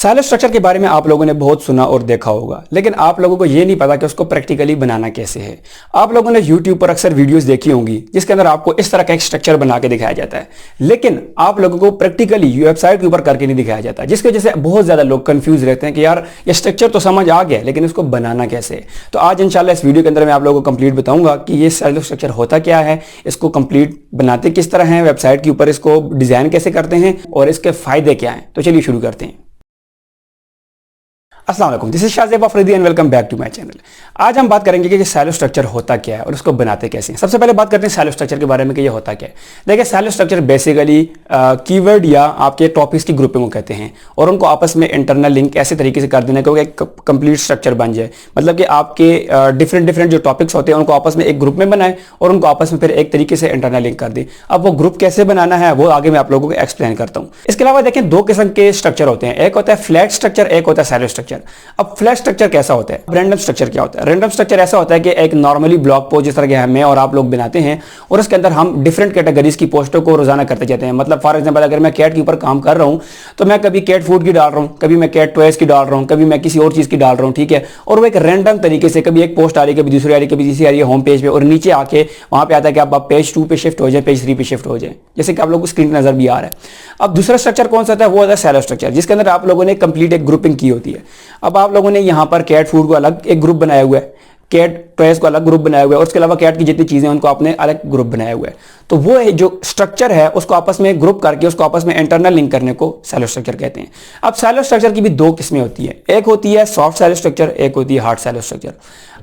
Silo structure के बारे में आप लोगों ने बहुत सुना और देखा होगा, लेकिन आप लोगों को ये नहीं पता कि उसको प्रैक्टिकली बनाना कैसे है। आप लोगों ने YouTube पर अक्सर वीडियोस देखी होंगी जिसके अंदर आपको इस तरह का एक स्ट्रक्चर बना के दिखाया जाता है, लेकिन आप लोगों को प्रैक्टिकली वेबसाइट के ऊपर करके नहीं दिखाया जाता, जिसकी वजह से बहुत ज्यादा लोग कंफ्यूज रहते हैं कि यार ये स्ट्रक्चर तो समझ आ गया लेकिन इसको बनाना कैसे है। तो आज इंशाल्लाह इस वीडियो के अंदर मैं आप लोगों को कंप्लीट बताऊंगा कि ये साइलो स्ट्रक्चर होता क्या है, इसको कंप्लीट बनाते किस तरह है, वेबसाइट के ऊपर इसको डिजाइन कैसे करते हैं और इसके फायदे क्या हैं। तो चलिए शुरू करते हैं। अस्सलाम वालेकुम, this is Shahzeb Afridi and welcome back to my channel. आज हम बात करेंगे कि साइलो स्ट्रक्चर होता क्या है और उसको बनाते कैसे हैं। सबसे पहले बात करते हैं साइलो स्ट्रक्चर के बारे में कि ये होता क्या है। देखिए, साइलो स्ट्रक्चर बेसिकली कीवर्ड या आपके टॉपिक्स की ग्रुपिंग को कहते हैं और उनको आपस में इंटरनल लिंक ऐसे तरीके से कर देना कि एक कंप्लीट स्ट्रक्चर बन जाए। मतलब कि आपके डिफरेंट जो टॉपिक्स होते हैं उनको आपस में एक ग्रुप में बनाए और उनको आपस में फिर एक तरीके से इंटरनल लिंक कर दे। अब वो ग्रुप कैसे बनाना है वो आगे मैं आप लोगों को एक्सप्लेन करता हूँ। इसके अलावा देखें, दो किस्म के स्ट्रक्चर होते हैं, एक होता है फ्लैट स्ट्रक्चर, एक होता है साइलो स्ट्रक्चर। अब फ्लैट स्ट्रक्चर कैसा होता है, रैंडम स्ट्रक्चर क्या होता है। रैंडम स्ट्रक्चर ऐसा होता है कि एक नॉर्मली ब्लॉग पोस्ट जिस तरह के मैं और आप लोग बनाते हैं और उसके अंदर हम डिफरेंट कैटेगरीज की पोस्टों को रोजाना करते जाते हैं। मतलब फॉर एग्जांपल, अगर मैं कैट के ऊपर काम कर रहा हूं तो मैं कभी कैट फूड की डाल रहा हूं, कभी मैं कैट टॉयज की डाल रहा हूं, कभी मैं किसी और चीज की डाल रहा हूं, ठीक है। और वो एक रैंडम तरीके से कभी एक पोस्ट आ रही है, कभी दूसरी आ रही है, कभी तीसरी आ रही है होम पेज पे, और नीचे आके वहां पे आता है कि आप पेज 2 पे शिफ्ट हो जाए, पेज 3 पे शिफ्ट हो जाए, जैसे कि आप लोगों को स्क्रीन नजर भी आ रहा है। अब दूसरा स्ट्रक्चर कौन सा था, वो होता है साइलो स्ट्रक्चर, जिसके अंदर आप लोगों ने कंप्लीट एक ग्रुपिंग की होती है। अब आप लोगों ने यहाँ पर कैट फूड को अलग एक ग्रुप बनाया हुआ है, कैट टॉयज को अलग ग्रुप बनाया हुआ है और उसके अलावा कैट की जितनी चीजें उनको आपने अलग ग्रुप बनाया हुआ है। तो वो जो स्ट्रक्चर है उसको आपस में ग्रुप करके उसको आपस में इंटरनल लिंक करने को साइलो स्ट्रक्चर कहते हैं। अब साइलो स्ट्रक्चर की भी दो किस्में होती है, एक होती है सॉफ्ट साइलो स्ट्रक्चर, एक होती है हार्ड साइलो स्ट्रक्चर।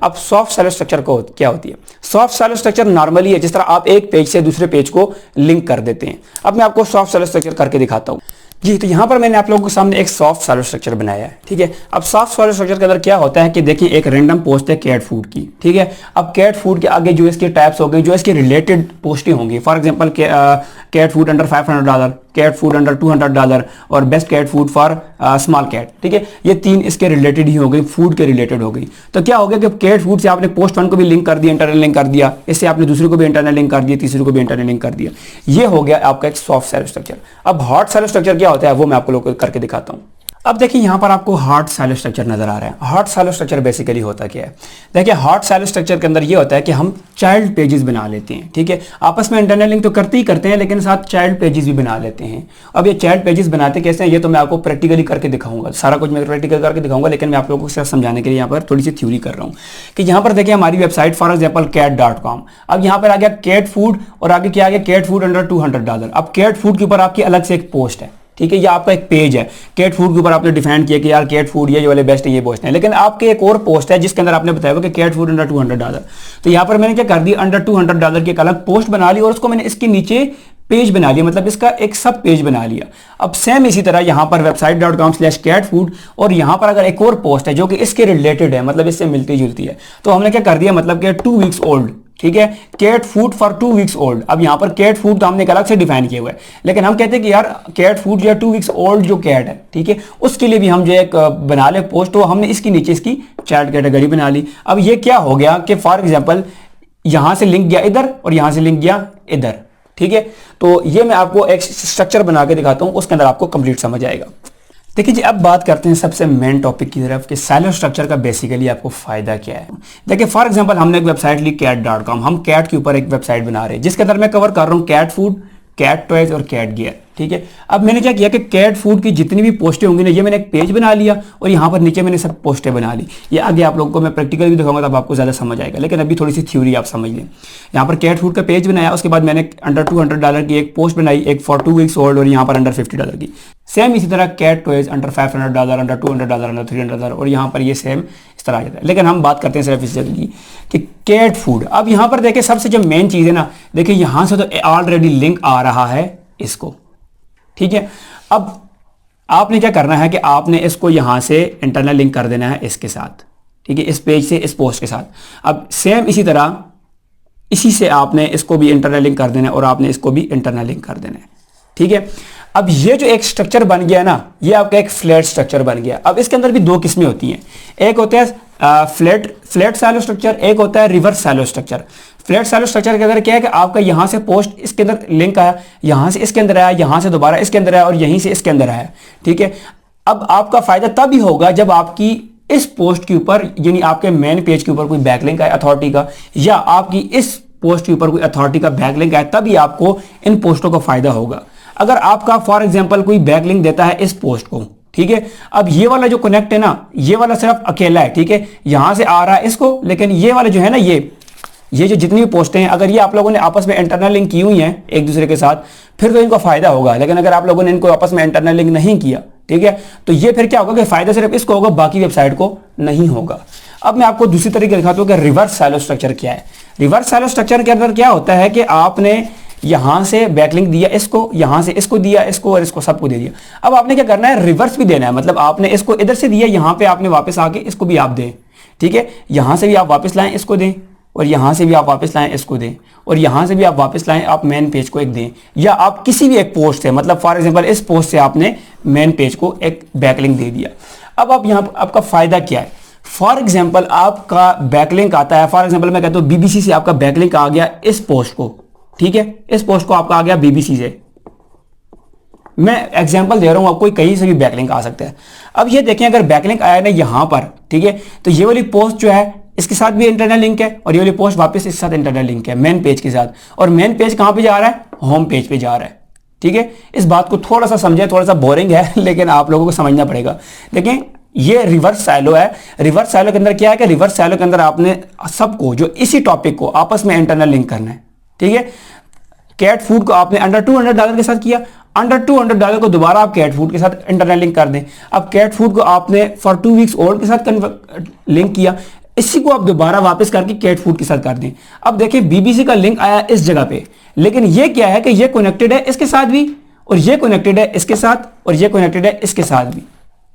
अब सॉफ्ट साइलो स्ट्रक्चर को क्या होती है, सॉफ्ट साइलो स्ट्रक्चर नॉर्मली है जिस तरह आप एक पेज से दूसरे पेज को लिंक कर देते हैं। अब मैं आपको सॉफ्ट साइलो स्ट्रक्चर करके दिखाता हूं जी। तो यहां पर मैंने आप लोगों के सामने एक सॉफ्ट साइलो स्ट्रक्चर बनाया है, ठीक है। अब सॉफ्ट साइलो स्ट्रक्चर के अंदर क्या होता है कि देखिए, एक रैंडम पोस्ट है कैट फूड की, ठीक है। अब कैट फूड के आगे जो इसके टाइप्स हो गए, जो इसके रिलेटेड पोस्टें होंगी, for example cat food under $500, cat food under $200 और best cat food for small cat, ठीक है। ये तीन इसके रिलेटेड ही हो गई, फूड के रिलेटेड हो गई। तो क्या हो गया कि कैट फूड से आपने पोस्ट 1 को भी लिंक कर दिया, इंटरनल लिंक कर दिया, इससे आपने दूसरे को भी इंटरनल लिंक कर दिया, तीसरे को भी इंटरनल लिंक कर दिया। ये हो गया आपका एक सॉफ्ट साइलो स्ट्रक्चर। अब हार्ड साइलो स्ट्रक्चर क्या होता है वो मैं आपको लोग करके दिखाता हूँ। अब देखिए, यहां पर आपको हार्ड साइलो स्ट्रक्चर नजर आ रहा है। हार्ड साइलो स्ट्रक्चर बेसिकली होता क्या है, देखिए हार्ड साइलो स्ट्रक्चर के अंदर ये होता है कि हम चाइल्ड पेजेस बना लेते हैं, ठीक है। आपस में इंटरनल लिंक तो करते ही करते हैं लेकिन साथ चाइल्ड पेजेस भी बना लेते हैं। अब ये चाइल्ड पेजेस बनाते कैसे हैं ये तो मैं आपको प्रैक्टिकली करके दिखाऊंगा, सारा कुछ मैं प्रैक्टिकल करके दिखाऊंगा, लेकिन मैं आप लोगों को सिर्फ समझाने के लिए यहाँ पर थोड़ी सी थ्योरी कर रहा हूँ कि यहाँ पर देखिए हमारी वेबसाइट फॉर एग्जाम्पल cat.com। अब यहाँ पर आ गया कैट फूड और आगे क्या आ गया, कैट फूड अंडर $200। अब कैट फूड के ऊपर आपकी अलग से एक पोस्ट है, ठीक है। ये आपका एक पेज है, कैट फूड के ऊपर आपने डिफाइन किया कि यार कैट फूड ये वाले बेस्ट है, ये पोस्ट है। लेकिन आपके एक और पोस्ट है जिसके अंदर आपने बताया कि कैट फूड अंडर $200। तो यहाँ पर मैंने क्या कर दिया, अंडर $200 की एक अलग पोस्ट बना ली और उसको मैंने इसके नीचे पेज बना लिया, मतलब इसका एक सब पेज बना लिया। अब सेम इसी तरह यहाँ पर website.com/catfood और यहाँ पर अगर एक और पोस्ट है जो कि इसके रिलेटेड है, मतलब इससे मिलती जुलती है, तो हमने क्या कर दिया, मतलब कि 2 वीक्स ओल्ड, ठीक है, cat food for 2 weeks old. अब यहाँ पर कैट फूड तो हमने एक अलग से डिफाइन किया हुआ है, लेकिन हम कहते हैं कि यार कैट फूड या 2 वीक्स ओल्ड जो कैट है, ठीक है, उसके लिए भी हम जो एक बना ले पोस्ट, तो हमने इसकी नीचे इसकी चाइल्ड कैटेगरी बना ली। अब ये क्या हो गया कि फॉर एग्जाम्पल यहां से लिंक गया इधर और यहां से लिंक गया इधर, ठीक है। तो ये मैं आपको एक स्ट्रक्चर बना के दिखाता हूं, उसके अंदर आपको कंप्लीट समझ आएगा। देखिए जी, अब बात करते हैं सबसे मेन टॉपिक की तरफ कि साइलो स्ट्रक्चर का बेसिकली आपको फायदा क्या है। देखिए फॉर एग्जांपल, हमने एक वेबसाइट ली cat.com, हम कैट के ऊपर एक वेबसाइट बना रहे हैं जिसके अंदर मैं कवर कर रहा हूँ कैट फूड, कैट टॉयज और कैट गियर, ठीक है। अब मैंने क्या किया कि कैट फूड की जितनी भी पोस्टें होंगी ना, ये मैंने एक पेज बना लिया और यहाँ पर नीचे मैंने सब पोस्टें बना ली। ये आगे आप लोगों को मैं प्रैक्टिकल भी दिखाऊंगा तब आपको ज़्यादा समझ आएगा, लेकिन अभी थोड़ी सी थ्योरी आप समझ लें। यहाँ पर कैट फूड का पेज बनाया, उसके बाद मैंने अंडर $200 की एक पोस्ट बनाई, एक फॉर 2 वीक्स ओल्ड और यहाँ पर अंडर $50 की। सेम इसी तरह cat toys under $500, under $200, under $300 और यहाँ पर ये सेम इस तरह आ जाता है। लेकिन हम बात करते हैं सिर्फ इस जगह की कि कैट फूड। अब यहाँ पर देखिए सबसे जो मेन चीज़ है ना, देखिए यहाँ से तो ऑलरेडी लिंक आ रहा है इसको, ठीक है। अब आपने क्या करना है कि आपने इसको यहां से इंटरनल लिंक कर देना है इसके साथ, ठीक है, इस पेज से इस पोस्ट के साथ। अब सेम इसी तरह इसी से आपने इसको भी इंटरनल लिंक कर देना है और आपने इसको भी इंटरनल लिंक कर देना है, ठीक है। अब ये जो एक स्ट्रक्चर बन गया ना, ये आपका एक फ्लैट स्ट्रक्चर बन गया। अब इसके अंदर भी दो किस्में होती हैं, एक होता है फ्लैट साइलो स्ट्रक्चर, एक होता है reverse silo structure. Flat silo structure के अंदर क्या है कि आपका यहां से पोस्ट इसके अंदर लिंक आया, यहां से इसके अंदर आया, यहां से दोबारा इसके अंदर आया और यहीं से इसके अंदर आया, ठीक है। अब आपका फायदा तब ही होगा जब आपकी इस पोस्ट के ऊपर, यानी आपके मेन पेज के ऊपर कोई बैकलिंक है अथॉरिटी का, या आपकी इस पोस्ट के ऊपर कोई अथॉरिटी का बैकलिंक है, तभी आपको इन पोस्टों का फायदा होगा। अगर आपका फॉर एग्जांपल कोई बैकलिंक देता है इस पोस्ट को, ठीक है, अब ये वाला जो कनेक्ट है ना, ये वाला सिर्फ अकेला है, ठीक है, यहां से आ रहा है इसको, लेकिन ये वाला जो है ना, ये जो जितनी भी पोस्टें हैं, अगर ये आप लोगों ने आपस में इंटरनल लिंक की हुई हैं एक दूसरे के साथ, फिर तो इनको फायदा होगा। लेकिन अगर आप लोगों ने इनको आपस में इंटरनल लिंक नहीं किया, ठीक है, तो ये फिर क्या होगा कि फायदा सिर्फ इसको होगा, बाकी वेबसाइट को नहीं होगा। अब मैं आपको दूसरी तरीके दिखाता हूं कि रिवर्स साइलो स्ट्रक्चर क्या है। रिवर्स साइलो स्ट्रक्चर के अंदर क्या होता है कि आपने यहां से बैकलिंक दिया इसको, यहां से इसको दिया, इसको और इसको सबको दे दिया। अब आपने क्या करना है, रिवर्स भी देना है, मतलब आपने इसको इधर से दिया, यहां पे आपने वापस आके इसको भी आप दें, ठीक है, यहां से भी आप वापस लाएं इसको दें, और यहां से भी आप वापस लाएं इसको दें, और यहां से भी आप वापस लाएं, आप मेन पेज को एक दें, या आप किसी भी एक पोस्ट से, मतलब फॉर एग्जांपल इस पोस्ट से आपने मेन पेज को एक बैकलिंक दे दिया। अब आप यहां आपका फायदा क्या है, फॉर एग्जांपल आपका बैकलिंक आता है, फॉर एग्जांपल मैं कहता हूं बीबीसी से आपका बैकलिंक आ गया इस पोस्ट को, ठीक है, इस पोस्ट को आपका आ गया बीबीसी से, मैं एग्जांपल दे रहा हूं, आपको कहीं से भी बैकलिंक आ सकता है। अब ये देखें, अगर बैकलिंक आया ना यहां पर, ठीक है, तो ये वाली पोस्ट जो है इसके साथ भी इंटरनल लिंक है, और ये वाली पोस्ट वापस इसके साथ इंटरनल लिंक है मेन पेज के साथ, और मेन पेज कहां पे जा रहा है, होम पेज पे जा रहा है, ठीक है। इस बात को थोड़ा सा समझे, थोड़ा सा बोरिंग है लेकिन आप लोगों को समझना पड़ेगा। देखें, ये रिवर्स साइलो है। रिवर्स साइलो के अंदर क्या है कि रिवर्स साइलो के अंदर आपने सबको, जो इसी टॉपिक को आपस में इंटरनल लिंक करना है, ठीक है। कैट फूड को आपने अंडर $200 के साथ किया, अंडर $200 को दोबारा आप कैट फूड के साथ इंटरनल लिंक कर दें। अब कैट फूड को आपने फॉर 2 वीक्स ओल्ड के साथ लिंक किया, इसी को आप दोबारा वापस करके कैट फूड के साथ कर दें। अब देखिए, बीबीसी का लिंक आया इस जगह पे, लेकिन ये क्या है कि ये कनेक्टेड है इसके साथ भी, और ये कनेक्टेड है इसके साथ, और ये कनेक्टेड है इसके साथ भी,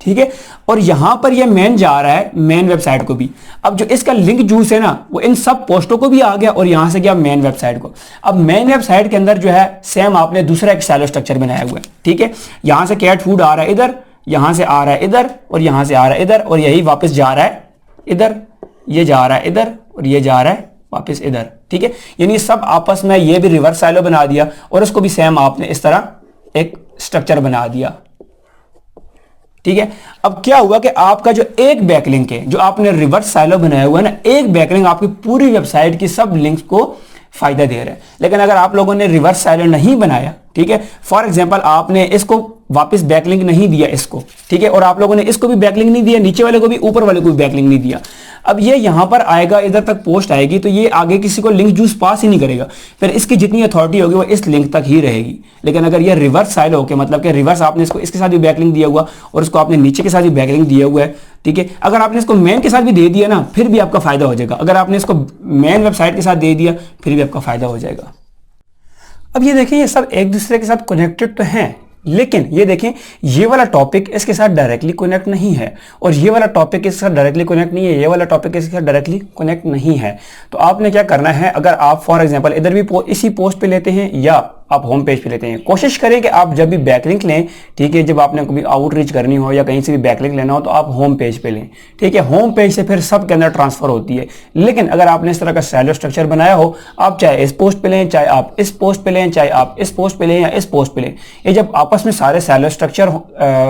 ठीक है। और यहां पर ये मेन जा रहा है मेन वेबसाइट को भी। अब जो इसका लिंक जूस है ना, वो इन सब पोस्टों को भी आ गया, और यहां से गया मेन वेबसाइट को। अब मेन वेबसाइट के अंदर जो है सेम आपने दूसरा एक साइलो स्ट्रक्चर बनाया हुआ है, ठीक है। यहां से कैट फूड आ रहा है इधर, यहां से आ रहा है इधर, और यहां से आ रहा है इधर, और यही वापस जा रहा है इधर, ये जा रहा है इधर, और ये जा रहा है वापस इधर, ठीक है। यानी सब आपस में, ये भी रिवर्स साइलो बना दिया, और इसको भी सेम आपने इस तरह एक स्ट्रक्चर बना दिया, ठीक है। अब क्या हुआ कि आपका जो एक बैकलिंक है, जो आपने रिवर्स साइलो बनाया हुआ है ना, एक बैकलिंक आपकी पूरी वेबसाइट की सब लिंक्स को फायदा दे रहा है। लेकिन अगर आप लोगों ने रिवर्स साइलो नहीं बनाया, ठीक है, फॉर एग्जांपल आपने इसको वापस बैकलिंक नहीं दिया इसको, ठीक है, और आप लोगों ने इसको भी बैकलिंक नहीं दिया, नीचे वाले को भी, ऊपर वाले को भी बैकलिंक नहीं दिया, अब ये यहां पर आएगा, इधर तक पोस्ट आएगी, तो ये आगे किसी को लिंक जूस पास ही नहीं करेगा, फिर इसकी जितनी अथॉरिटी होगी वो इस लिंक तक ही रहेगी। लेकिन अगर ये रिवर्स साइलो होके, मतलब कि रिवर्स आपने इसको इसके साथ भी बैकलिंक दिया हुआ, और इसको आपने नीचे के साथ भी बैकलिंक दिया हुआ है, ठीक है, अगर आपने इसको मेन के साथ भी दे दिया ना, फिर भी आपका फायदा हो जाएगा। अगर आपने इसको मेन वेबसाइट के साथ दे दिया, फिर भी आपका फायदा हो जाएगा। अब ये देखें, ये सब एक दूसरे के साथ कनेक्टेड तो हैं, लेकिन ये देखें, ये वाला टॉपिक इसके साथ डायरेक्टली कनेक्ट नहीं है, और ये वाला टॉपिक इसके साथ डायरेक्टली कनेक्ट नहीं है, ये वाला टॉपिक इसके साथ डायरेक्टली कनेक्ट नहीं है। तो आपने क्या करना है, अगर आप फॉर एग्जांपल इधर भी इसी पोस्ट पे लेते हैं, या आप होम पेज पे लेते हैं, कोशिश करें कि आप जब भी बैकलिंक लें, ठीक है, जब आपने कभी आउटरीच करनी हो या कहीं से भी बैकलिंक लेना हो, तो आप होम पेज पे लें, ठीक है। होम पेज से फिर सब के अंदर ट्रांसफर होती है। लेकिन अगर आपने इस तरह का साइलो स्ट्रक्चर बनाया हो, आप चाहे इस पोस्ट पे लें, चाहे आप इस पोस्ट पे लें, चाहे आप इस पोस्ट पे लें या इस पोस्ट पे लें, ये जब आपस में सारे साइलो स्ट्रक्चर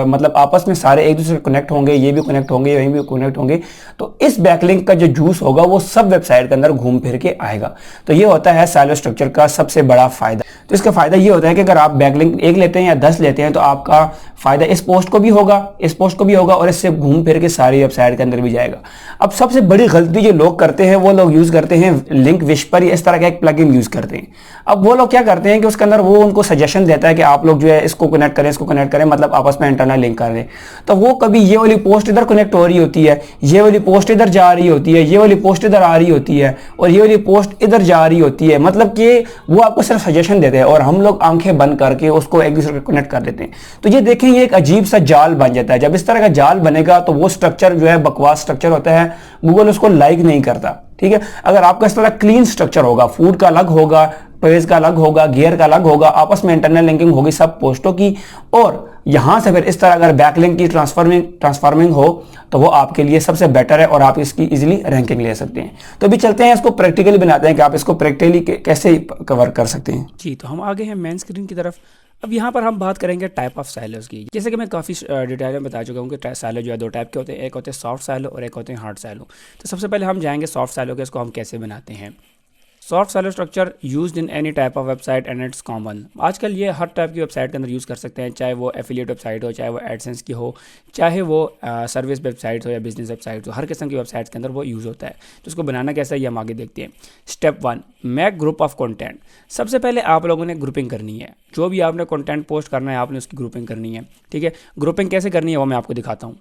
मतलब आपस में सारे एक दूसरे से कनेक्ट होंगे, ये भी कनेक्ट होंगे, वहीं भी कनेक्ट होंगे, तो इस बैकलिंक का जो जूस होगा वो सब वेबसाइट के अंदर घूम फिर के आएगा। तो ये होता है साइलो स्ट्रक्चर का सबसे बड़ा फायदा। तो इसका फायदा ये होता है कि अगर आप बैकलिंक एक लेते हैं या 10 लेते हैं, तो आपका फायदा इस पोस्ट को भी होगा, इस पोस्ट को भी होगा, और इससे घूम फिर के सारी वेबसाइट के अंदर भी जाएगा। अब सबसे बड़ी गलती जो लोग करते हैं, वो लोग यूज करते हैं लिंक विस्पर या इस तरह का एक प्लगइन यूज करते हैं। अब वो लोग क्या करते हैं कि उसके अंदर वो उनको सजेशन देता है कि आप लोग जो है इसको कनेक्ट करें, इसको कनेक्ट करें, मतलब आपस में इंटरनल लिंक कर दें। तो वो कभी ये वाली पोस्ट इधर कनेक्ट हो रही होती है, ये वाली पोस्ट इधर जा रही होती है, ये वाली पोस्ट इधर आ रही होती है, और ये वाली पोस्ट इधर जा रही होती है, मतलब कि वो आपको सिर्फ सजेशन देते हैं, और हम लोग आंखें बंद करके उसको एक दूसरे को कनेक्ट कर देते हैं। तो ये देखें, ये एक अजीब सा जाल बन जाता है। जब इस तरह का जाल बनेगा, तो वो स्ट्रक्चर जो है बकवास स्ट्रक्चर होता है, गूगल उसको लाइक नहीं करता, ठीक है। अगर आपका इस तरह क्लीन स्ट्रक्चर होगा, फूड का अलग होगा, पेज का अलग होगा, गियर का अलग होगा, आपस में इंटरनल लिंकिंग होगी सब पोस्टों की, और यहां से फिर इस तरह अगर बैकलिंक की ट्रांसफॉर्मिंग हो, तो वो आपके लिए सबसे बेटर है, और आप इसकी इजीली रैंकिंग ले सकते हैं। तो अभी चलते हैं, इसको प्रैक्टिकली बनाते हैं कि आप इसको प्रैक्टिकली कैसे कवर कर सकते हैं। जी, तो हम आगे हैं मेन स्क्रीन की तरफ। अब यहाँ पर हम बात करेंगे टाइप ऑफ साइलोज की। जैसे कि मैं काफ़ी डिटेल में बता चुका हूँ कि साइलो जो है दो टाइप के होते हैं, एक होते हैं सॉफ्ट साइलो और एक होते हैं हार्ड साइलो। तो सबसे पहले हम जाएंगे सॉफ्ट साइलो के, इसको हम कैसे बनाते हैं। Soft silo structure used in any type of website and it's common. आजकल ये हर टाइप की वेबसाइट के अंदर यूज़ कर सकते हैं, चाहे वो एफिलिएट वेबसाइट हो, चाहे वो एडसेंस की हो, चाहे वो सर्विस वेबसाइट हो या बिजनेस वेबसाइट हो, हर किस्म की वेबसाइट्स के अंदर वो यूज़ होता है। तो उसको बनाना कैसा है ये हम आगे देखते हैं। Step 1, make group of content. सबसे पहले आप लोगों ने ग्रुपिंग करनी है, जो भी आपने कंटेंट पोस्ट करना है आपने उसकी ग्रुपिंग करनी है, ठीक है। ग्रुपिंग कैसे करनी है वो मैं आपको दिखाता हूँ।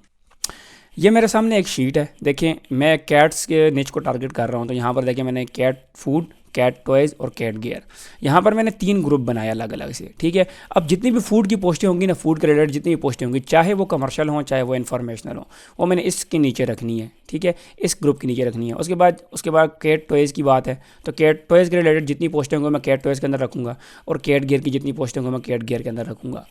ये मेरे सामने एक शीट है, देखिए मैं कैट्स के निच को टारगेट कर रहा हूँ। तो यहाँ पर देखिए मैंने कैट फूड, कैट टॉयज़ और कैट गियर, यहाँ पर मैंने 3 ग्रुप बनाया अलग अलग से, ठीक है। अब जितनी भी फूड की पोस्टें होंगी ना, फूड के रिलेटेड जितनी भी पोस्टें होंगी, चाहे वो कमर्शियल हो चाहे वो इन्फॉर्मेशनल हो, वो मैंने इसके नीचे रखनी है, ठीक है, इस ग्रुप के नीचे रखनी है। उसके बाद कैट टॉयज़ की बात है तो कैट टॉयज़ के रिलेटेड जितनी पोस्टें होंगी मैं कैट टॉयज़ के अंदर रखूँगा, और कैट गियर की जितनी पोस्टें होंगी मैं कैट गियर के अंदर रखूँगा।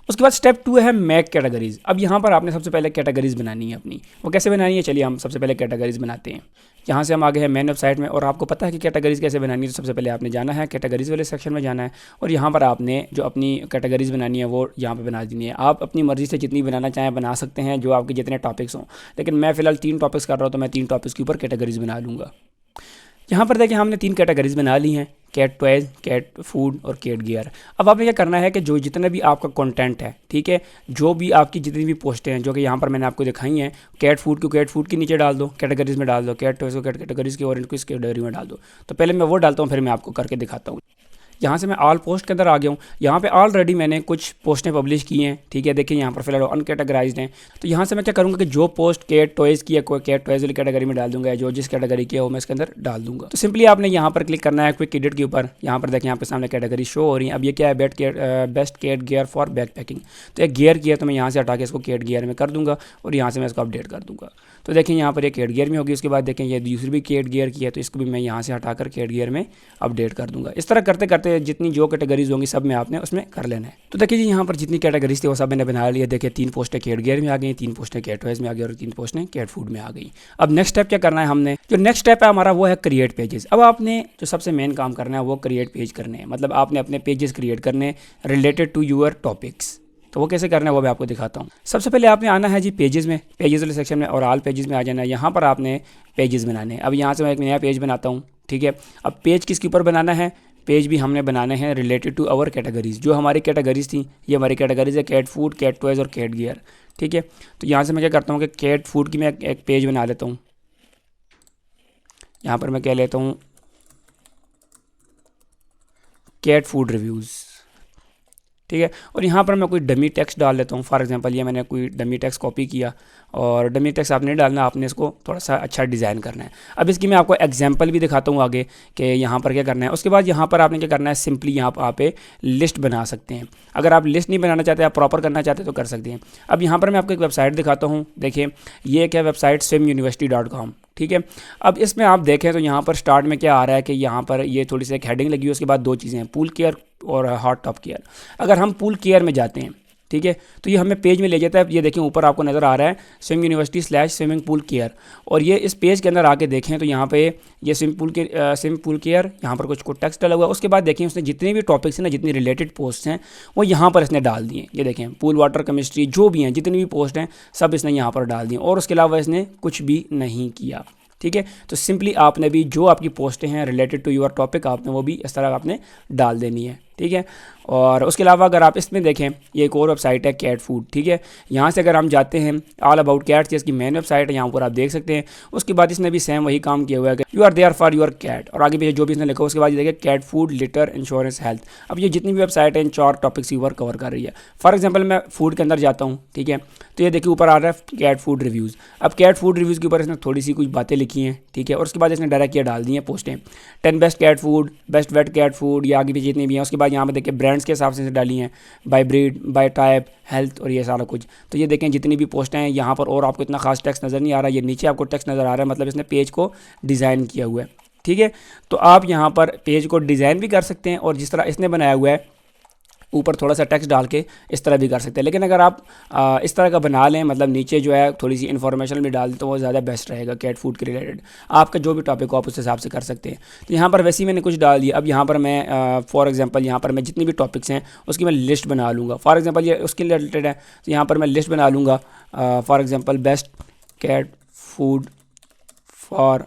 उसके बाद स्टेप 2 है मैक कैटेगरीज। अब यहाँ पर आपने सबसे पहले कैटेगरीज बनानी है अपनी। वो कैसे बनानी है, चलिए हम सबसे पहले कैटेगरीज बनाते हैं। यहाँ से हम आगे हैं मेन वेबसाइट में, और आपको पता है कि कैटेगरीज कैसे बनानी है। तो सबसे पहले आपने जाना है कैटेगरीज वाले सेक्शन में जाना है, और यहाँ पर आपने जो अपनी कैटेगरीज बनानी है वो यहाँ पर बना देनी है। आप अपनी मर्ज़ी से जितनी बनाना चाहें बना सकते हैं, जो आपके जितने टॉपिक्स हों, लेकिन मैं फ़िलहाल 3 टॉपिक्स कर रहा हूँ तो मैं 3 टॉपिक्स के ऊपर कैटेगरीज बना लूँगा। यहाँ पर देखिए हमने 3 कैटेगरीज बना ली हैं, कैट टॉयज़, कैट फूड और कैट गियर। अब आपने क्या करना है कि जो जितना भी आपका कंटेंट है, ठीक है, जो भी आपकी जितनी भी पोस्टें हैं, जो कि यहाँ पर मैंने आपको दिखाई हैं, कैट फूड को कैट फूड के नीचे डाल दो, कैटेगरीज में डाल दो, कैट टॉयज़ को कैट कैटेगरीज की, और इनको इस कैटेगरी में डाल दो। तो पहले मैं वो डालता हूँ, फिर मैं आपको करके दिखाता हूँ। यहाँ से मैं ऑल पोस्ट के अंदर आ गया हूँ। यहाँ पे ऑलरेडी मैंने कुछ पोस्टें पब्लिश की हैं, ठीक है, देखिए यहाँ पर फिलहाल अनकैटेगराइज्ड हैं। तो यहाँ से मैं क्या करूँगा कि जो पोस्ट कैट टॉयज़ की है कोई कैट टॉयज़ वाली कैटेगरी में डाल दूंगा, जो जिस कैटेगरी की है वो मैं इसके अंदर डाल दूंगा। तो सिंपली आपने यहाँ पर क्लिक करना है क्विक एडिट के ऊपर। यहाँ पर देखिए यहाँ पे सामने कैटेगरी शो हो रही है। अब ये क्या है, best cat gear for backpacking. तो एक गियर की है तो मैं यहाँ से हटा के इसको कैट गियर में कर दूँगा, और यहाँ से मैं इसको अपडेट कर दूँगा। तो देखिए यहाँ पर ये कैट गियर में होगी। उसके बाद देखें ये दूसरी भी कैट गियर की है, तो इसको भी मैं यहाँ से हटाकर कैट गियर में अपडेट कर दूँगा। इस तरह करते करते जितनी जो कैटेगरीज होंगी सब में आपने उसमें कर लेना है। तो देखिए जी यहाँ पर जितनी कैटेगरीज थी वो सब मैंने बना लिया। देखिए 3 पोस्टें कैट गियर में आ गई, 3 पोस्टें कैट टॉयज़ में आ गई, और 3 पोस्टें कैट फूड में आ गई। अब नेक्स्ट स्टेप क्या करना है, हमने जो नेक्स्ट स्टेप है हमारा वो है क्रिएट पेजेस। अब आपने जो सबसे मेन काम करना है वो क्रिएट पेज करने हैं, मतलब आपने अपने पेजेस क्रिएट करने रिलेटेड टू यूर टॉपिक्स। तो वो कैसे करना है वो मैं आपको दिखाता हूँ। सबसे पहले आपने आना है जी पेजेस में, पेजेस वाले सेक्शन में, और ऑल पेजेस में आ जाना है। यहाँ पर आपने पेजेस बनाने हैं। अब यहाँ से मैं एक नया पेज बनाता हूँ, ठीक है। अब पेज किसके ऊपर बनाना है, पेज भी हमने बनाने हैं रिलेटेड टू आवर कैटेगरीज। जो हमारी कैटेगरीज थी ये हमारी कैटेगरीज है कैट फूड, कैट टॉयज़ और कैट गियर, ठीक है। तो यहाँ से मैं क्या करता हूँ कि कैट फूड की मैं एक पेज बना लेता हूँ। यहाँ पर मैं कह लेता हूँ कैट फूड रिव्यूज़, ठीक है। और यहाँ पर मैं कोई डमी टेक्स्ट डाल लेता हूँ। फॉर एग्जांपल ये मैंने कोई डमी टेक्स्ट कॉपी किया, और डमी टेक्स्ट आपने नहीं डालना, आपने इसको थोड़ा सा अच्छा डिज़ाइन करना है। अब इसकी मैं आपको एग्जांपल भी दिखाता हूँ आगे कि यहाँ पर क्या करना है। उसके बाद यहाँ पर आपने क्या करना है, सिंपली यहाँ पर आप लिस्ट बना सकते हैं। अगर आप लिस्ट नहीं बनाना चाहते, आप प्रॉपर करना चाहते तो कर सकते हैं। अब यहाँ पर मैं आपको एक वेबसाइट दिखाता हूँ। देखिए ये क्या वेबसाइट swimuniversity.com, ठीक है। अब इसमें आप देखें तो यहाँ पर स्टार्ट में क्या आ रहा है कि यहाँ पर ये थोड़ी सी एक हेडिंग लगी है, उसके बाद 2 चीज़ें हैं, पूल केयर और हॉट टॉप केयर। अगर हम पूल केयर में जाते हैं, ठीक है, तो ये हमें पेज में ले जाता है। ये देखें ऊपर आपको नज़र आ रहा है swimuniversity/swimming pool care, और ये इस पेज के अंदर आके देखें तो यहाँ पे ये स्विमिंग पूल केयर, यहाँ पर कुछ टेक्स्ट डाला हुआ है। उसके बाद देखें उसने जितने भी टॉपिक्स हैं ना, जितनी रिलेटेड पोस्ट हैं वो यहाँ पर इसने डाल दिए। ये देखें पूल वाटर केमिस्ट्री जो भी हैं, जितनी भी पोस्ट हैं सब इसने यहाँ पर डाल दी, और उसके अलावा इसने कुछ भी नहीं किया, ठीक है। तो सिंपली आपने भी जो आपकी पोस्टें हैं रिलेटेड टू योर टॉपिक, आपने वो भी इस तरह आपने डाल देनी है, ठीक है। और उसके अलावा अगर आप इसमें देखें, ये एक और वेबसाइट है कैट फूड, ठीक है। यहाँ से अगर हम जाते हैं ऑल अबाउट कैट्स, इसकी मेन वेबसाइट है, यहाँ पर आप देख सकते हैं। उसके बाद इसने भी सेम वही काम किया हुआ है कि you are there for your cat, और आगे पीछे जो भी इसने लिखा। उसके बाद ये देखिए cat food, litter, insurance, health. अब ये जितनी भी वेबसाइट है इन 4 टॉपिक्स की ऊपर कवर कर रही है। फॉर एग्जाम्पल मैं फूड के अंदर जाता हूँ, ठीक है, तो ये देखिए ऊपर आ रहा है कैट फूड रिव्यूज़। अब कैट फूड रिव्यूज़ के ऊपर इसने थोड़ी सी कुछ बातें लिखी हैं, ठीक है, और उसके बाद इसने डायरेक्ट ये डाल दी हैं पोस्टें, 10 best cat food, best wet cat food, या आगे पीछे जितनी भी हैं। उसके बाद यहाँ पर देखिए ब्रांड्स के हिसाब से डाली हैं, by breed, by type, health, और ये सारा कुछ। तो ये देखें जितनी भी पोस्टें हैं यहाँ पर, और आपको इतना खास टेक्स्ट नज़र नहीं आ रहा, ये नीचे आपको टेक्स्ट नज़र आ रहा है, मतलब इसने पेज को डिज़ाइन किया हुआ है, ठीक है। तो आप यहाँ पर पेज को डिज़ाइन भी कर सकते हैं, और जिस तरह इसने बनाया हुआ है ऊपर थोड़ा सा टेक्स्ट डाल के इस तरह भी कर सकते हैं। लेकिन अगर आप इस तरह का बना लें, मतलब नीचे जो है थोड़ी सी इन्फॉर्मेशन भी डाल दें तो वो ज़्यादा बेस्ट रहेगा कैट फूड के रिलेटेड। आपका जो भी टॉपिक हो आप उस हिसाब से कर सकते हैं। तो यहाँ पर वैसे ही मैंने कुछ डाल दिया। अब यहाँ पर मैं फॉर एग्जांपल यहाँ पर मैं जितनी भी टॉपिक्स हैं उसकी मैं लिस्ट बना लूँगा। फॉर एग्जांपल ये उसके रिलेटेड है तो यहाँ पर मैं लिस्ट बना लूँगा। For example best cat food for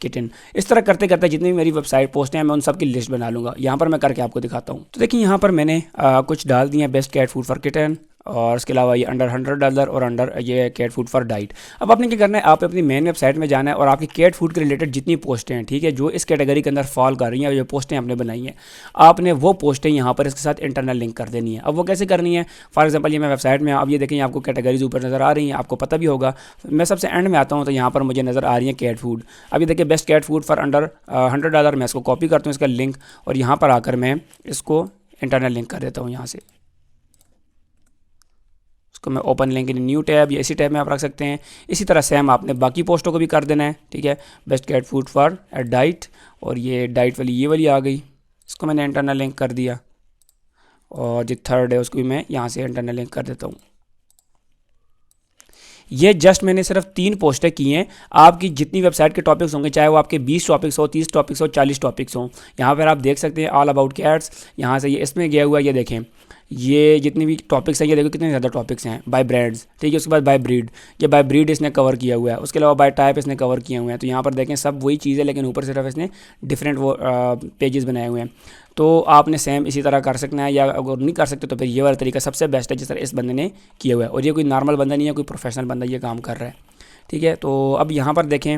kitten. इस तरह करते करते जितनी भी मेरी वेबसाइट पोस्ट हैं मैं उन सब की लिस्ट बना लूँगा। यहाँ पर मैं करके आपको दिखाता हूँ। तो देखिए यहाँ पर मैंने कुछ डाल दिए हैं, best cat food for kitten, और इसके अलावा ये अंडर $100 और अंडर ये कैट फूड फॉर डाइट। अब आपने क्या करना है, आप अपनी मेन वेबसाइट में जाना है और आपकी कैट फूड के रिलेटेड जितनी पोस्टें हैं, ठीक है, जो इस कैटेगरी के अंदर फॉल कर रही हैं, जो पोस्टें आपने बनाई हैं, आपने वो पोस्टें यहाँ पर इसके साथ इंटरनल लिंक कर देनी है। अब वो कैसे करनी है, फॉर एग्जाम्पल ये मैं वेबसाइट में, अब ये देखें आपको कैटेगरीज ऊपर नज़र आ रही हैं, आपको पता भी होगा। मैं सबसे एंड में आता हूँ तो यहाँ पर मुझे नज़र आ रही है कैट फूड। अब ये देखिए best cat food for under $100, मैं इसको कॉपी करता हूँ इसका लिंक, और यहाँ पर आकर मैं इसको इंटरनल लिंक कर देता हूँ। यहाँ से इसको मैं open link in new tab या इसी टैब में आप रख सकते हैं। इसी तरह सेम आपने बाकी पोस्टों को भी कर देना है, ठीक है। Best cat food for diet, और ये डाइट वाली ये वाली आ गई, इसको मैंने इंटरनल लिंक कर दिया, और जो थर्ड है उसको भी मैं यहाँ से इंटरनल लिंक कर देता हूँ। ये जस्ट मैंने सिर्फ 3 पोस्टें की हैं। आपकी जितनी वेबसाइट के टॉपिक्स होंगे, चाहे वो आपके 20 टॉपिक्स हो, 30 टॉपिक्स हो, 40 टॉपिक्स हों, यहाँ पर आप देख सकते हैं ऑल अबाउट कैट्स। यहाँ से ये इसमें गया हुआ है, ये देखें ये जितनी भी टॉपिक्स हैं, ये देखो कितने ज़्यादा टॉपिक्स हैं। बाय ब्रांड्स, ठीक है, उसके बाद बाय ब्रीड, ये बाय ब्रीड इसने कवर किया हुआ है। उसके अलावा बाय टाइप इसने कवर किए हुए हैं। तो यहाँ पर देखें सब वही चीज़ है, लेकिन ऊपर सिर्फ इसने डिफरेंट वो पेजेस बनाए हुए हैं। तो आपने सेम इसी तरह कर सकना है, या अगर नहीं कर सकते तो फिर ये वाला तरीका सबसे बेस्ट है जिस तरह इस बंदे ने किया हुआ है। और ये कोई नॉर्मल बंदा नहीं है, कोई प्रोफेशनल बंदा ये काम कर रहा है, ठीक है। तो अब यहाँ पर देखें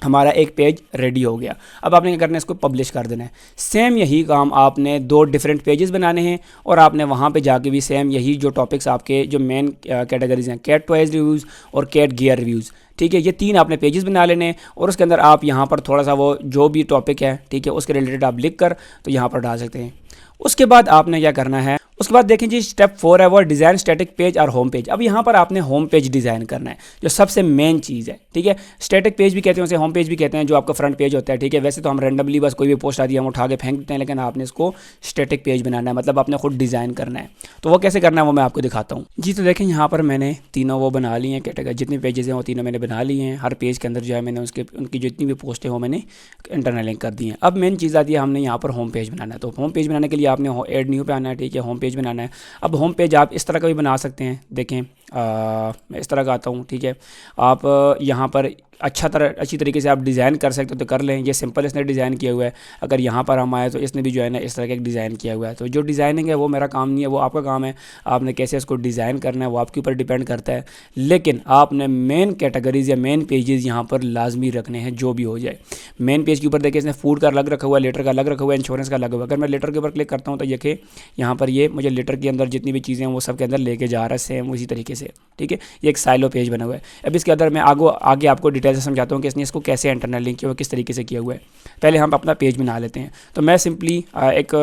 हमारा एक पेज रेडी हो गया। अब आपने क्या करना है, इसको पब्लिश कर देना है। सेम यही काम आपने 2 डिफरेंट पेजेस बनाने हैं, और आपने वहाँ पे जाके भी सेम यही जो टॉपिक्स आपके जो मेन कैटेगरीज हैं, कैट टॉयज़ रिव्यूज़ और कैट गियर रिव्यूज़, ठीक है, ये 3 आपने पेजेस बना लेने हैं। और उसके अंदर आप यहाँ पर थोड़ा सा वो जो भी टॉपिक है, ठीक है, उसके रिलेटेड आप लिख कर तो यहाँ पर डाल सकते हैं। उसके बाद आपने क्या करना है, उसके बाद देखें जी स्टेप 4 है वो डिज़ाइन स्टैटिक पेज और होम पेज। अब यहाँ पर आपने होम पेज डिज़ाइन करना है, जो सबसे मेन चीज़ है, ठीक है। स्टैटिक पेज भी कहते हैं उसे, होम पेज भी कहते हैं, जो आपका फ्रंट पेज होता है, ठीक है। वैसे तो हम रैंडमली बस कोई भी पोस्ट आती है हम उठा के फेंक देते हैं, लेकिन आपने इसको स्टैटिक पेज बनाना है, मतलब आपने खुद डिज़ाइन करना है। तो वो कैसे करना है वो मैं आपको दिखाता हूँ जी। तो देखें यहाँ पर मैंने तीनों वो बना लिए हैं कैटेगरी, जितने पेजेस हैं वो तीनों मैंने बना लिए हैं। हर पेज के अंदर जो है मैंने उनकी जितनी भी पोस्ट है वो मैंने इंटरनल लिंक कर दी है। अब मेन चीज़ आती है, हमने यहाँ पर होम पेज बनाना है। तो होम पेज बनाने के लिए आपने ऐड न्यू पे आना है, ठीक है, होम पेज बनाना है। अब होम पेज आप इस तरह का भी बना सकते हैं, देखें मैं इस तरह का आता हूँ, ठीक है। आप यहाँ पर अच्छी तरीके से आप डिज़ाइन कर सकते हो तो कर लें। ये सिंपल इसने डिज़ाइन किया हुआ है। अगर यहाँ पर हम आए तो इसने भी जो है ना इस तरह का एक डिज़ाइन किया हुआ है। तो जो डिज़ाइनिंग है वो मेरा काम नहीं है, वो आपका काम है। आपने कैसे इसको डिज़ाइन करना है वो आपके ऊपर डिपेंड करता है। लेकिन आपने मेन कैटेगरीज़ या मेन पेजेस यहाँ पर लाजमी रखने हैं, जो भी हो जाए। मेन पेज के ऊपर देखिए इसने फूड का अलग रखा हुआ है, लेटर का अलग रखा हुआ है, इंश्योरेंस का अलग हुआ है। अगर मैं लेटर के ऊपर क्लिक करता हूँ तो देखिए यहाँ पर ये मुझे लेटर के अंदर जितनी भी चीज़ें हैं वो सब के अंदर लेके जा रहा है सेम उसी तरीके से, ठीक है। ये एक साइलो पेज बना हुआ है। अब इसके अंदर मैं आगे आपको डिटेल से समझाता हूँ कि इसने इसको कैसे इंटरनल लिंक किया हुआ, किस तरीके से किया हुआ है। पहले हम अपना पेज बना लेते हैं। तो मैं सिंपली एक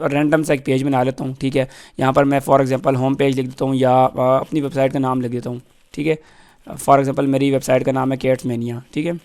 रैंडम सा एक पेज बना लेता हूँ, ठीक है। यहाँ पर मैं फॉर एग्जांपल होम पेज लिख देता हूँ, या अपनी वेबसाइट का नाम लिख देता हूँ, ठीक है। फॉर एग्जांपल मेरी वेबसाइट का नाम है कैट्स मैनिया, ठीक है।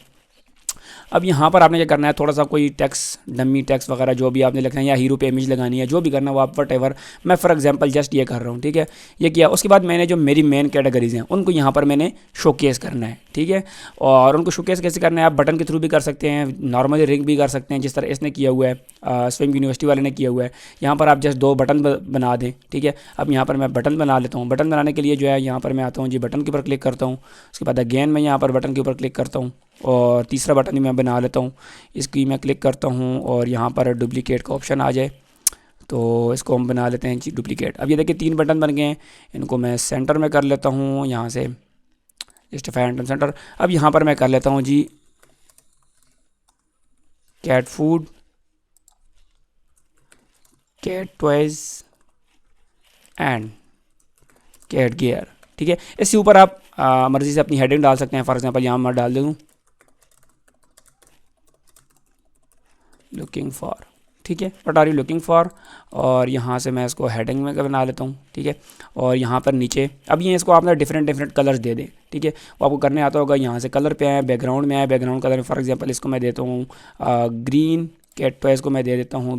अब यहाँ पर आपने क्या करना है, थोड़ा सा कोई टेक्स्ट, डमी टेक्स्ट वगैरह जो भी आपने लिखना है, या हीरो पे इमेज लगानी है, जो भी करना है वो आप वट। मैं फॉर एग्जांपल जस्ट ये कर रहा हूँ, ठीक है, ये किया। उसके बाद मैंने जो मेरी मेन कैटेगरीज हैं उनको यहाँ पर मैंने शोकेस करना है, ठीक है। और उनको शोकेस कैसे करना है, आप बटन के थ्रू भी कर सकते हैं, नॉर्मली रिंग भी कर सकते हैं, जिस तरह इसने किया हुआ है, स्विम यूनिवर्सिटी वाले ने किया हुआ है। यहाँ पर आप जस्ट 2 बटन बना दें, ठीक है। अब यहाँ पर मैं बटन बना लेता हूँ। बटन बनाने के लिए जो है यहाँ पर मैं आता हूँ जी, बटन के ऊपर क्लिक करता हूँ। उसके बाद अगेन मैं यहाँ पर बटन के ऊपर क्लिक करता हूँ, और तीसरा बटन भी मैं बना लेता हूँ। इसकी मैं क्लिक करता हूँ और यहाँ पर डुप्लीकेट का ऑप्शन आ जाए तो इसको हम बना लेते हैं जी डुप्लीकेट। अब ये देखिए 3 बटन बन गए हैं, इनको मैं सेंटर में कर लेता हूँ, यहाँ से जस्टिफाई एंड सेंटर। अब यहाँ पर मैं कर लेता हूँ जी cat food, cat toys and cat gear, ठीक है। इसके ऊपर आप मर्जी से अपनी हेडिंग डाल सकते हैं। फॉर एग्जांपल यहाँ मैं डाल दूँ लुकिंग फॉर, ठीक है, what are you looking for. और यहाँ से मैं इसको हेडिंग में बना लेता हूँ, ठीक है। और यहाँ पर नीचे अब ये इसको आपने डिफरेंट कलर्स दे दें, ठीक है। वो आपको करने आता होगा। यहाँ से कलर पे आए, बैकग्राउंड में आए, बैकग्राउंड कलर फॉर एग्जांपल इसको मैं देता हूँ ग्रीन, कैट टॉयज़ को मैं दे देता हूँ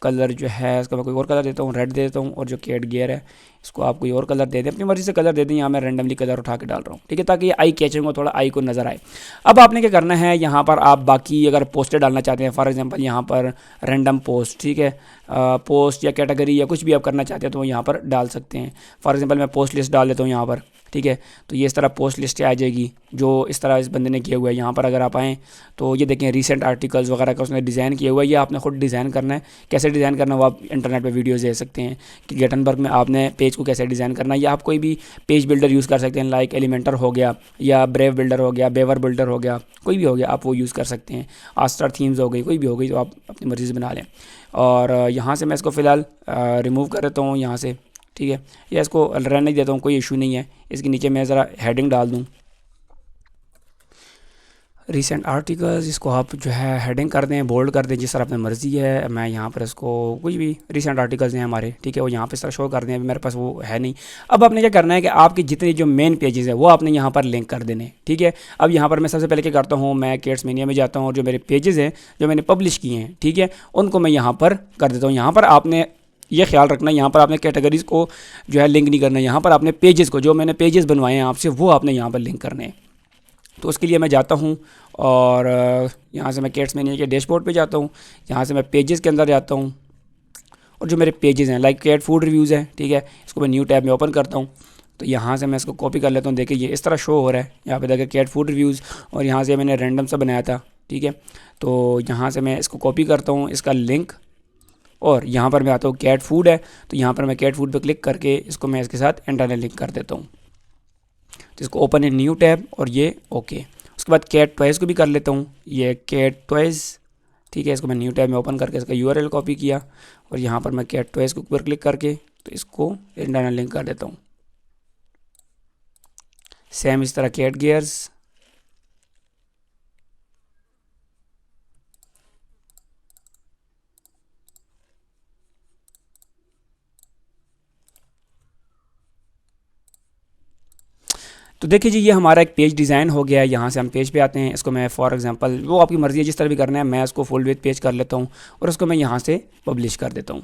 कलर जो है इसका मैं कोई और कलर देता हूँ, रेड दे देता हूँ। और जो कैट गियर है इसको आप कोई और कलर दे दें, अपनी मर्जी से कलर दे दें। यहाँ मैं रैंडमली कलर उठा के डाल रहा हूँ, ठीक है, ताकि ये आई कैचिंग हो, थोड़ा आई को नज़र आए। अब आपने क्या करना है, यहाँ पर आप बाकी अगर पोस्टर डालना चाहते हैं, फॉर एग्जांपल यहाँ पर रैंडम पोस्ट, ठीक है, पोस्ट या कैटेगरी या कुछ भी आप करना चाहते हैं तो यहाँ पर डाल सकते हैं। फॉर एग्जांपल मैं पोस्ट लिस्ट डाल देता हूँ यहाँ पर, ठीक है। तो ये इस तरह पोस्ट लिस्ट आ जाएगी जो इस तरह इस बंदे ने किया हुआ है। यहाँ पर अगर आप आएँ तो ये देखें रिसेंट आर्टिकल्स वगैरह का उसने डिज़ाइन किया हुआ है। ये आपने खुद डिज़ाइन करना है, कैसे डिज़ाइन करना है वो आप इंटरनेट पे वीडियोस दे सकते हैं कि गेटनबर्ग में आपने पेज को कैसे डिज़ाइन करना है। या आप कोई भी पेज बिल्डर यूज़ कर सकते हैं, लाइक एलिमेंटर हो गया या ब्रेव बिल्डर हो गया, बेवर बिल्डर हो गया, कोई भी हो गया, आप वो यूज़ कर सकते हैं। आस्टर थीम्स हो गई, कोई भी हो गई, तो आप अपनी मर्ज़ी से बना लें। और यहाँ से मैं इसको फ़िलहाल रिमूव कर देता हूँ यहाँ से, ठीक है, या इसको रहने देता हूँ, कोई इशू नहीं है। इसके नीचे मैं ज़रा हेडिंग डाल दूँ, रीसेंट आर्टिकल्स, इसको आप जो है हेडिंग कर दें, बोल्ड कर दें, जिस तरह अपनी मर्ज़ी है। मैं यहाँ पर इसको कुछ भी रीसेंट आर्टिकल्स हैं हमारे, ठीक है, वो यहाँ पे इस तरह शो कर दें। अभी मेरे पास वो है नहीं। अब आपने क्या करना है कि आपके जितने जो मेन पेजेस है वो आपने यहाँ पर लिंक कर देने, ठीक है। अब यहाँ पर मैं सबसे पहले क्या करता हूँ, मैं केट्स मेनिया में जाता हूँ और जो मेरे पेजेस हैं जो मैंने पब्लिश किए हैं, ठीक है, उनको मैं यहाँ पर कर देता हूँ। यहाँ पर आपने ये ख्याल रखना, यहाँ पर आपने कैटेगरीज़ को जो है लिंक नहीं करना। यहाँ पर आपने पेजेस को, जो मैंने पेजेस बनवाए हैं आपसे, वो आपने यहाँ पर लिंक करने हैं। तो उसके लिए मैं जाता हूँ और यहाँ से मैं केट्स मेनिया के डैशबोर्ड पे जाता हूँ। यहाँ से मैं पेजेस के अंदर जाता हूँ और जो मेरे पेजेस हैं लाइक कैट फूड रिव्यूज़ हैं, ठीक है, इसको मैं न्यू टैब में ओपन करता हूँ। तो यहाँ से मैं इसको कॉपी कर लेता हूँ। देखिए ये इस तरह शो हो रहा है यहाँ पे, देखिए कैट फूड रिव्यूज़, और यहाँ से मैंने रैंडम सा बनाया था, ठीक है। तो यहाँ से मैं इसको कॉपी करता हूँ, इसका लिंक, और यहाँ पर मैं आता हूँ कैट फूड है तो यहाँ पर मैं कैट फूड पर क्लिक करके इसको मैं इसके साथ इंटरनल लिंक कर देता हूँ। तो इसको ओपन है न्यू टैब और ये ओके। उसके बाद कैट टॉयज़ को भी कर लेता हूँ, ये कैट टॉयज़, ठीक है, इसको मैं न्यू टैब में ओपन करके इसका यूआरएल कॉपी किया और यहाँ पर मैं कैट टॉयज़ के ऊपर क्लिक करके तो इसको इंटरनल लिंक कर देता हूँ। सेम इस तरह कैट गियर्स, तो देखिए जी ये हमारा एक पेज डिज़ाइन हो गया है। यहाँ से हम पेज पे आते हैं। इसको मैं फॉर एग्जांपल, वो आपकी मर्ज़ी है जिस तरह भी करना है, मैं इसको फुल विथ पेज कर लेता हूँ और उसको मैं यहाँ से पब्लिश कर देता हूँ।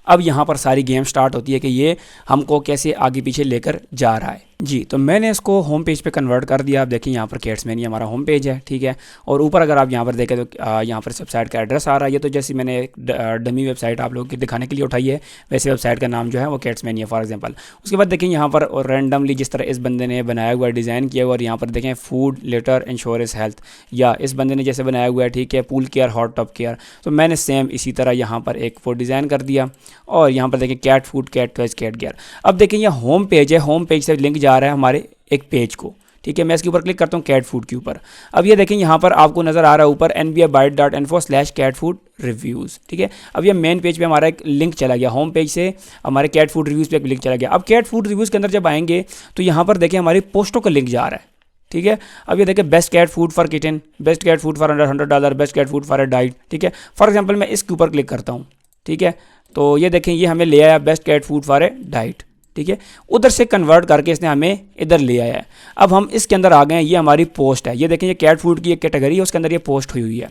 अब यहाँ पर सारी गेम स्टार्ट होती है कि ये हमको कैसे आगे पीछे लेकर जा रहा है जी। तो मैंने इसको होम पेज पे कन्वर्ट कर दिया। आप देखिए यहाँ पर कैट्स मेनिया हमारा होम पेज है, ठीक है। और ऊपर अगर आप यहाँ पर देखें तो यहाँ पर वेबसाइट का एड्रेस आ रहा है। ये तो जैसे मैंने एक डमी वेबसाइट आप लोगों को दिखाने के लिए उठाई है, वैसे वेबसाइट का नाम जो है वो कैट्स मेनिया फॉर एग्जांपल। उसके बाद देखें यहाँ पर रैंडमली जिस तरह इस बंदे ने बनाया हुआ है, डिज़ाइन किया हुआ, और यहाँ पर देखें फूड लेटर इंश्योरेंस हेल्थ, या इस बंदे ने जैसे बनाया हुआ है, ठीक है, pool care hot tub care. तो मैंने सेम इसी तरह यहाँ पर एक वो डिज़ाइन कर दिया और यहाँ पर देखें cat food, cat toys, cat gear. अब देखें ये होम पेज है, होम पेज से लिंक जा रहा है हमारे एक पेज को, ठीक है। मैं इसके ऊपर क्लिक करता हूँ कैट फूड के ऊपर। अब ये देखें यहाँ पर आपको नज़र आ रहा है ऊपर nbibyte.info/catfood रिव्यूज़, ठीक है। अब ये मेन पेज पे हमारा एक लिंक चला गया, होम पेज से हमारे कैट फूड रिव्यूज़ पे एक लिंक चला गया। अब कैट फूड रिव्यूज़ के अंदर जब आएंगे तो यहाँ पर देखें हमारी पोस्टों का लिंक जा रहा है, ठीक है। अब ये देखें best cat food for kitten, best cat food for under $100, best cat food for a diet, ठीक है। फॉर एग्जाम्पल मैं इसके ऊपर क्लिक करता हूँ, ठीक है। तो ये देखें ये हमें ले आया best cat food for a diet, ठीक है। उधर से कन्वर्ट करके इसने हमें इधर ले आया है। अब हम इसके अंदर आ गए हैं, ये हमारी पोस्ट है। ये देखें ये कैट फूड की एक कैटेगरी है, उसके अंदर ये पोस्ट हुई है।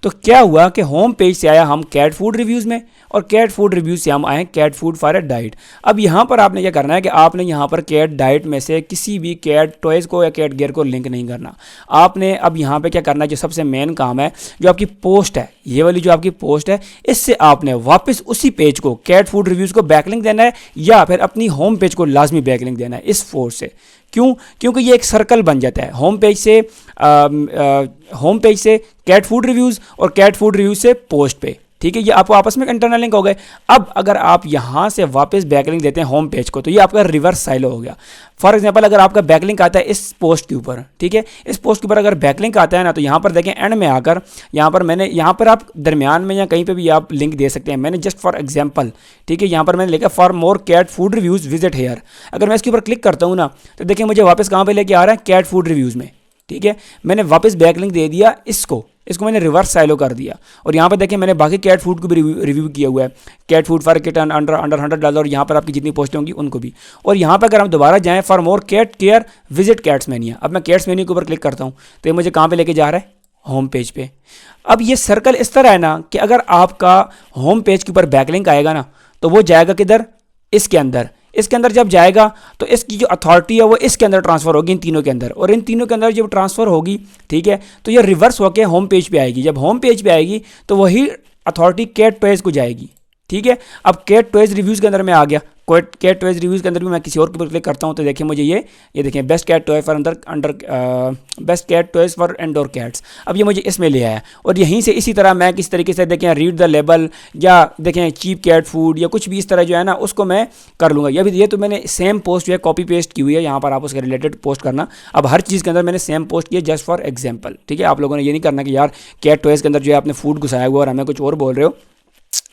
तो क्या हुआ कि होम पेज से आया हम कैट फूड रिव्यूज़ में, और कैट फूड रिव्यूज़ से हम आए cat food for a diet. अब यहाँ पर आपने क्या करना है कि आपने यहाँ पर कैट डाइट में से किसी भी कैट टॉयज़ को या कैट गियर को लिंक नहीं करना। आपने अब यहाँ पे क्या करना है, जो सबसे मेन काम है, जो आपकी पोस्ट है, ये वाली जो आपकी पोस्ट है, इससे आपने वापस उसी पेज को कैट फूड रिव्यूज़ को बैकलिंक देना है, या फिर अपनी होम पेज को लाजमी बैकलिंक देना है इस फोर्स से। क्यों? क्योंकि ये एक सर्कल बन जाता है, होम पेज से कैट फूड रिव्यूज़ और कैट फूड रिव्यूज़ से पोस्ट पे, ठीक है। ये आपको आपस में इंटरनल लिंक हो गए। अब अगर आप यहाँ से वापस बैकलिंक देते हैं होम पेज को, तो ये आपका रिवर्स साइलो हो गया। फॉर एग्जांपल अगर आपका बैकलिंक आता है इस पोस्ट के ऊपर, ठीक है, इस पोस्ट के ऊपर अगर बैकलिंक आता है ना, तो यहाँ पर देखें एंड में आकर यहाँ पर आप दरमियान में या कहीं पे भी आप लिंक दे सकते हैं। मैंने जस्ट फॉर एग्जांपल, ठीक है, यहाँ पर मैंने लिखा for more cat food reviews visit here. अगर मैं इसके ऊपर क्लिक करता हूँ ना, तो देखिए मुझे वापस कहाँ पर लेके आ रहा है, कैट फूड रिव्यूज़ में, ठीक है। मैंने वापस बैकलिंक दे दिया इसको मैंने रिवर्स साइलो कर दिया। और यहाँ पर देखिए मैंने बाकी कैट फूड को भी रिव्यू किया हुआ है, cat food for kitten under $100, और यहाँ पर आपकी जितनी पोस्टें होंगी उनको भी। और यहाँ पर अगर हम दोबारा जाएं for more cat care visit Cats Mania, अब मैं कैट्स मेनिया के ऊपर क्लिक करता हूँ तो ये मुझे कहाँ पे लेके जा रहा है, होम पेज पे। अब ये सर्कल इस तरह है ना कि अगर आपका होम पेज के ऊपर बैकलिंक आएगा ना तो वो जाएगा किधर, इसके अंदर। इसके अंदर जब जाएगा तो इसकी जो अथॉरिटी है वो इसके अंदर ट्रांसफ़र होगी, इन तीनों के अंदर, और इन तीनों के अंदर जब ट्रांसफ़र होगी, ठीक है, तो ये रिवर्स होकर होम पेज पे आएगी। जब होम पेज पे आएगी तो वही अथॉरिटी कैट टॉयज़ को जाएगी, ठीक है। अब कैट टॉयज़ रिव्यूज़ के अंदर मैं आ गया, कैट टॉयज़ रिव्यूज़ के अंदर भी मैं किसी और के ऊपर क्लिक करता हूँ तो देखिए मुझे ये देखें best cat toy for best cat toys for indoor cats. अब ये मुझे इसमें ले आया और यहीं से इसी तरह मैं किस तरीके से देखें रीड द लेबल या देखें चीप कैट फूड या कुछ भी इस तरह जो है ना उसको मैं कर लूँगा। ये तो मैंने सेम पोस्ट जो है कॉपी पेस्ट की हुई है, यहाँ पर आप उसके रिलेटेड पोस्ट करना। अब हर चीज़ के अंदर मैंने सेम पोस्ट किया जस्ट फॉर एग्जाम्पल, ठीक है। आप लोगों ने ये नहीं करना कि यार कैट टॉयज़ के अंदर जो है आपने फूड घुसाया हुआ और हमें कुछ और बोल रहे हो।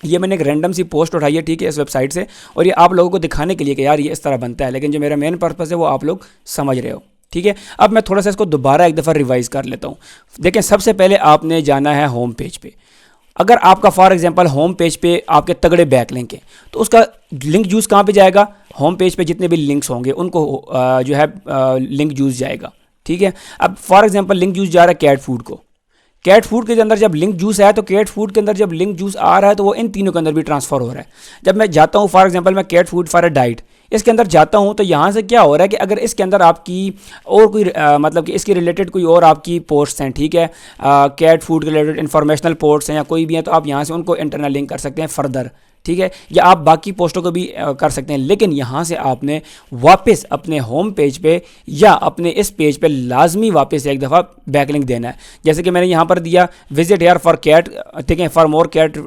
ये मैंने एक रैंडम सी पोस्ट उठाई है, ठीक है, इस वेबसाइट से, और ये आप लोगों को दिखाने के लिए कि यार ये इस तरह बनता है, लेकिन जो मेरा मेन पर्पस है वो आप लोग समझ रहे हो, ठीक है। अब मैं थोड़ा सा इसको दोबारा एक दफ़ा रिवाइज़ कर लेता हूँ। देखें, सबसे पहले आपने जाना है होम पेज पे। अगर आपका फॉर एग्जांपल होम पेज पे आपके तगड़े बैक लिंक हैं तो उसका लिंक जूस कहाँ पे जाएगा, होम पेज पे जितने भी लिंक्स होंगे उनको जो है लिंक जूस जाएगा, ठीक है। अब फॉर एग्जांपल लिंक जूस जा रहा है कैट फूड को, कैट फूड के अंदर जब लिंक जूस है तो कैट फूड के अंदर जब लिंक जूस आ रहा है तो वो इन तीनों के अंदर भी ट्रांसफ़र हो रहा है। जब मैं जाता हूँ फॉर एग्जांपल मैं cat food for a diet इसके अंदर जाता हूँ तो यहाँ से क्या हो रहा है कि अगर इसके अंदर आपकी और कोई मतलब कि इसके रिलेटेड कोई और आपकी पोस्ट्स हैं, ठीक है, कैट फूड के रिलेटेड इन्फॉर्मेशनल पोस्ट्स हैं या कोई भी हैं, तो आप यहाँ से उनको इंटरनल लिंक कर सकते हैं फर्दर, ठीक है, या आप बाकी पोस्टों को भी कर सकते हैं। लेकिन यहाँ से आपने वापस अपने होम पेज पे या अपने इस पेज पे लाजमी वापस एक दफ़ा बैकलिंक देना है। जैसे कि मैंने यहाँ पर दिया विजिट हेयर फॉर कैट, ठीक है, for more cat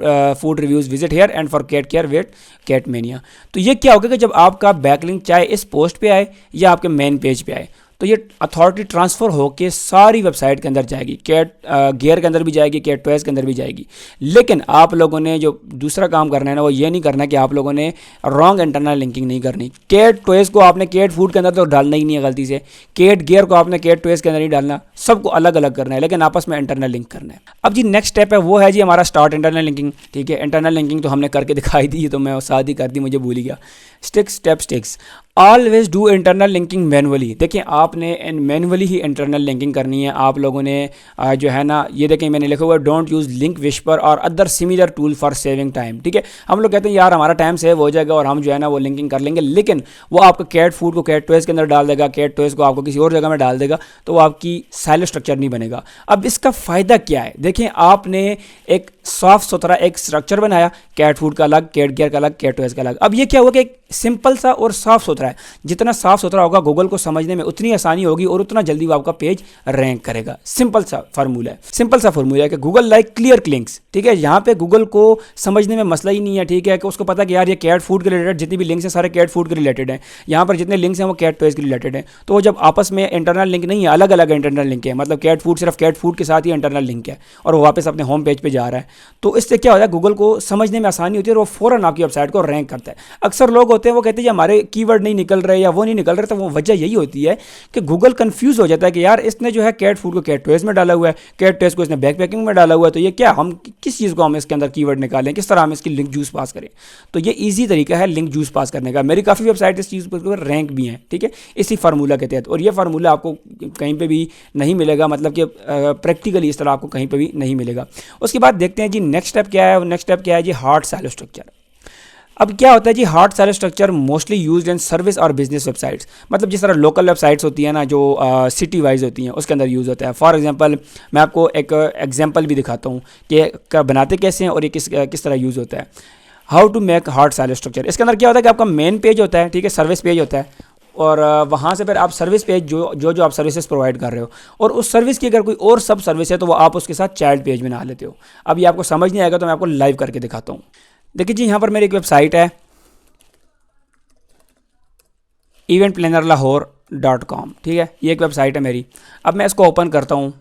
food reviews visit here and for cat care vet Cat Mania. तो ये क्या होगा कि जब आपका बैकलिंक चाहे इस पोस्ट पे आए या आपके मेन पेज पे आए तो ये अथॉरिटी ट्रांसफ़र होकर सारी वेबसाइट के अंदर जाएगी, कैट गियर के अंदर भी जाएगी, कैट टॉयज़ के अंदर भी जाएगी। लेकिन आप लोगों ने जो दूसरा काम करना है ना वो ये नहीं करना कि आप लोगों ने रॉन्ग इंटरनल लिंकिंग नहीं करनी। कैट टॉयज़ को आपने कैट फूड के अंदर तो डालना ही नहीं है गलती से, कैट गियर को आपने कैट टॉयज़ के अंदर नहीं डालना, सबको अलग अलग करना है, लेकिन आपस में इंटरनल लिंक करना है। अब जी नेक्स्ट स्टेप है वो है जी हमारा स्टार्ट इंटरनल लिंकिंग, ठीक है। इंटरनल लिंकिंग तो हमने करके दिखाई दी, तो मैं साथ ही कर दी, मुझे भूल ही गया। Steps always do internal linking manually. देखिए आपने मैनुअली ही इंटरनल लिंकिंग करनी है। आप लोगों ने जो है ना ये देखें मैंने लिखा हुआ है डोंट यूज़ लिंक विस्पर और other similar tool for saving time, ठीक है। हम लोग कहते हैं यार हमारा टाइम सेव हो जाएगा और हम जो है ना वो लिंकिंग कर लेंगे, लेकिन वो आपका कैट फूड को कैट टॉयज़ के अंदर डाल देगा, कैट टॉयज़ को आपको किसी और जगह में डाल देगा, तो वो आपकी साइलो स्ट्रक्चर नहीं बनेगा। अब इसका फ़ायदा क्या है, देखें आपने एक साफ़ सुथरा एक स्ट्रक्चर बनाया, कैट फूड का अलग, कैट गियर का अलग, कैट टॉयज़ का अलग। अब ये क्या हुआ कि एक सिंपल सा और साफ़ सुथरा है। जितना साफ़ सुथरा होगा गूगल को समझने में उतनी आसानी होगी और उतना जल्दी वो आपका पेज रैंक करेगा। सिंपल सा फार्मूला है कि गूगल लाइक क्लियर लिंक्स, ठीक है। यहाँ पे गूगल को समझने में मसला ही नहीं है, ठीक है, कि उसको पता कि यार ये कैट फूड के रिलेटेड जितनी भी लिंक्स हैं सारे कैट फूड के रिलेटेड हैं, यहाँ पर जितने लिंक्स हैं वो कैट टॉयज़ के रिलेटेड हैं। तो वो जब आपस में इंटरनल लिंक नहीं है, अलग अलग इंटरनल लिंक है, मतलब कैट फूड सिर्फ कैट फूड के साथ ही इंटरनल लिंक है और वो वापस अपने होम पेज पर जा रहा है, तो इससे क्या होता है गूगल को समझने में आसानी होती है और वो फ़ौरन आपकी वेबसाइट को रैंक करता है। अक्सर लोग होते हैं वो कहते हैं हमारे कीवर्ड नहीं निकल रहे या वो नहीं निकल रहे, तो वो वजह यही होती है कि गूगल कंफ्यूज हो जाता है कि यार इसने जो है कैट फूड को कैट टॉयज़ में डाला हुआ है, कैट टॉयज़ को इसने बैकपैकिंग में डाला हुआ है, तो ये क्या हम किस चीज़ को हम इसके अंदर कीवर्ड निकालें, किस तरह हम इसकी लिंक जूस पास करें। तो ये ईजी तरीका है लिंक जूस पास करने का। मेरी काफ़ी वेबसाइट इस चीज़ पर रैंक भी हैं, ठीक है, इसी फार्मूला के तहत। और ये फार्मूला आपको कहीं पर भी नहीं मिलेगा, मतलब कि प्रैक्टिकली इस तरह आपको कहीं पर भी नहीं मिलेगा। उसके बाद देखते हैं जी नेक्स्ट स्टेप क्या है। नेक्स्ट स्टेप क्या है जी हार्ड साइलो स्ट्रक्चर। अब क्या होता है जी hard silo structure mostly used in service और बिजनेस वेबसाइट्स, मतलब जिस तरह लोकल वेबसाइट्स होती है ना जो सिटी वाइज होती हैं उसके अंदर यूज़ होता है। फॉर एग्जांपल मैं आपको एक एग्जांपल भी दिखाता हूँ कि बनाते कैसे हैं और ये किस तरह यूज़ होता है। How to make hard silo structure. इसके अंदर क्या होता है कि आपका मेन पेज होता है, ठीक है, सर्विस पेज होता है, और वहाँ से फिर आप सर्विस पेज जो आप सर्विसेज प्रोवाइड कर रहे हो और उस सर्विस की अगर कोई और सब सर्विस है तो वो आप उसके साथ चाइल्ड पेज बना लेते हो। अब ये आपको समझ नहीं आएगा तो मैं आपको लाइव करके दिखाता हूँ। देखिए जी यहाँ पर मेरी एक वेबसाइट है eventplannerlahore.com, ठीक है, ये एक वेबसाइट है मेरी। अब मैं इसको ओपन करता हूँ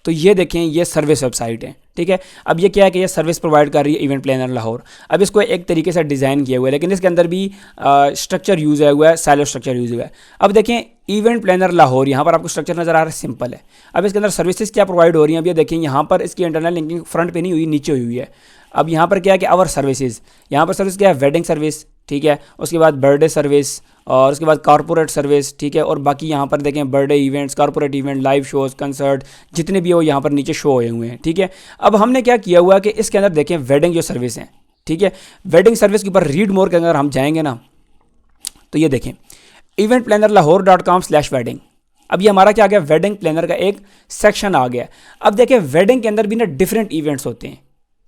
तो ये देखें ये सर्विस वेबसाइट है, ठीक है। अब ये क्या है कि ये सर्विस प्रोवाइड कर रही है इवेंट प्लानर लाहौर। अब इसको एक तरीके से डिज़ाइन किया हुआ है लेकिन इसके अंदर भी स्ट्रक्चर यूज़ हुआ है, साइलो स्ट्रक्चर यूज़ हुआ है। अब देखें इवेंट प्लानर लाहौर, यहाँ पर आपको स्ट्रक्चर नजर आ रहा है, सिंपल है। अब इसके अंदर सर्विसेज क्या प्रोवाइड हो रही हैं, अब ये देखें यहाँ पर इसकी इंटरनल लिंकिंग फ्रंट पे नहीं हुई, नीचे हुई है। अब यहाँ पर क्या है कि आवर सर्विसेज, यहाँ पर सर्विस क्या है, वेडिंग सर्विस, ठीक है, उसके बाद बर्थडे सर्विस, और उसके बाद कॉर्पोरेट सर्विस, ठीक है, और बाकी यहाँ पर देखें birthday events, corporate event, live shows, concert, जितने भी हो यहाँ पर नीचे शो हुए हुए हैं, ठीक है। अब हमने क्या किया हुआ है कि इसके अंदर देखें वेडिंग जो सर्विस है, ठीक है, वेडिंग सर्विस के ऊपर रीड मोर के अंदर हम जाएंगे ना, तो ये देखें इवेंट प्लानर lahore.com/wedding। अब ये हमारा क्या आ गया, वेडिंग प्लानर का एक सेक्शन आ गया। अब देखिए वेडिंग के अंदर भी ना डिफरेंट इवेंट्स होते हैं,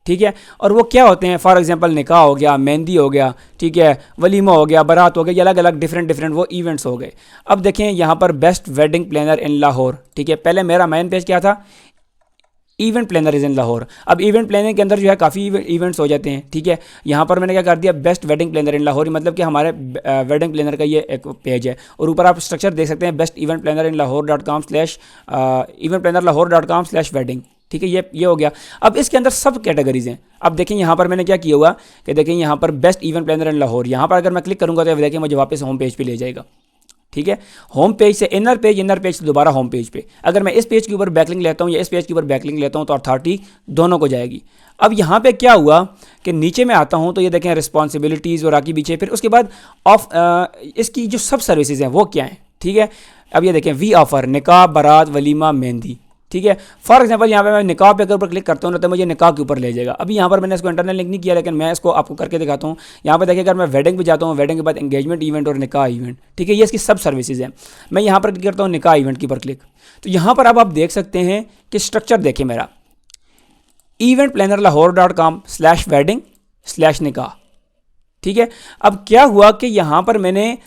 ठीक है, और वो क्या होते हैं, फॉर एग्जांपल निकाह हो गया, मेहंदी हो गया, ठीक है, वलीमा हो गया, बारात हो गया, ये अलग अलग डिफरेंट वो इवेंट्स हो गए। अब देखें यहाँ पर best wedding planner in Lahore, ठीक है, पहले मेरा मेन पेज क्या था, event planner is in Lahore. अब इवेंट प्लानिंग के अंदर जो है काफ़ी इवेंट्स हो जाते हैं, ठीक है। यहाँ पर मैंने क्या कर दिया, best wedding planner in Lahore, मतलब कि हमारे वेडिंग प्लानर का ये एक पेज है, और ऊपर आप स्ट्रक्चर देख सकते हैं, बेस्ट इवेंट प्लानर इन lahore.com/wedding, ठीक है, ये हो गया। अब इसके अंदर सब कैटेगरीज हैं। अब देखें यहाँ पर मैंने क्या किया हुआ कि देखें यहाँ पर best event planner in Lahore, यहाँ पर अगर मैं क्लिक करूँगा तो देखें मुझे वापस होम पेज पे ले जाएगा, ठीक है, होम पेज से इनर पेज से दोबारा होम पेज पे। अगर मैं इस पेज के ऊपर बैकलिंक लेता हूँ या इस पेज के ऊपर बैकलिंक लेता हूँ तो अथॉरिटी दोनों को जाएगी। अब यहाँ पे क्या हुआ कि नीचे में आता हूँ तो ये देखें रिस्पॉन्सिबिलिटीज़ और आगे पीछे, फिर उसके बाद इसकी जो सब सर्विसेज हैं वो क्या हैं, ठीक है। अब ये देखें वी ऑफर निकाह, बारात, वलीमा, मेहंदी, ठीक है। फॉर एग्जांपल यहाँ पे मैं निकाह पे अगर क्लिक करता हूँ ना तो मुझे निकाह के ऊपर ले जाएगा। अभी यहाँ पर मैंने इसको इंटरनल लिंक नहीं किया, लेकिन मैं इसको आपको करके दिखाता हूँ। यहाँ पे देखिए अगर मैं वेडिंग पे जाता हूँ, वेडिंग के बाद एंगेजमेंट इवेंट और निकाह इवेंट, ठीक है, ये इसकी सब सर्विसेज हैं। मैं यहाँ पर क्लिक करता हूँ निकाह इवेंट के ऊपर क्लिक, तो यहाँ पर अब आप देख सकते हैं कि स्ट्रक्चर देखें मेरा, इवेंट प्लानर lahore.com/wedding/निकाह, ठीक है। अब क्या हुआ कि यहाँ पर मैंने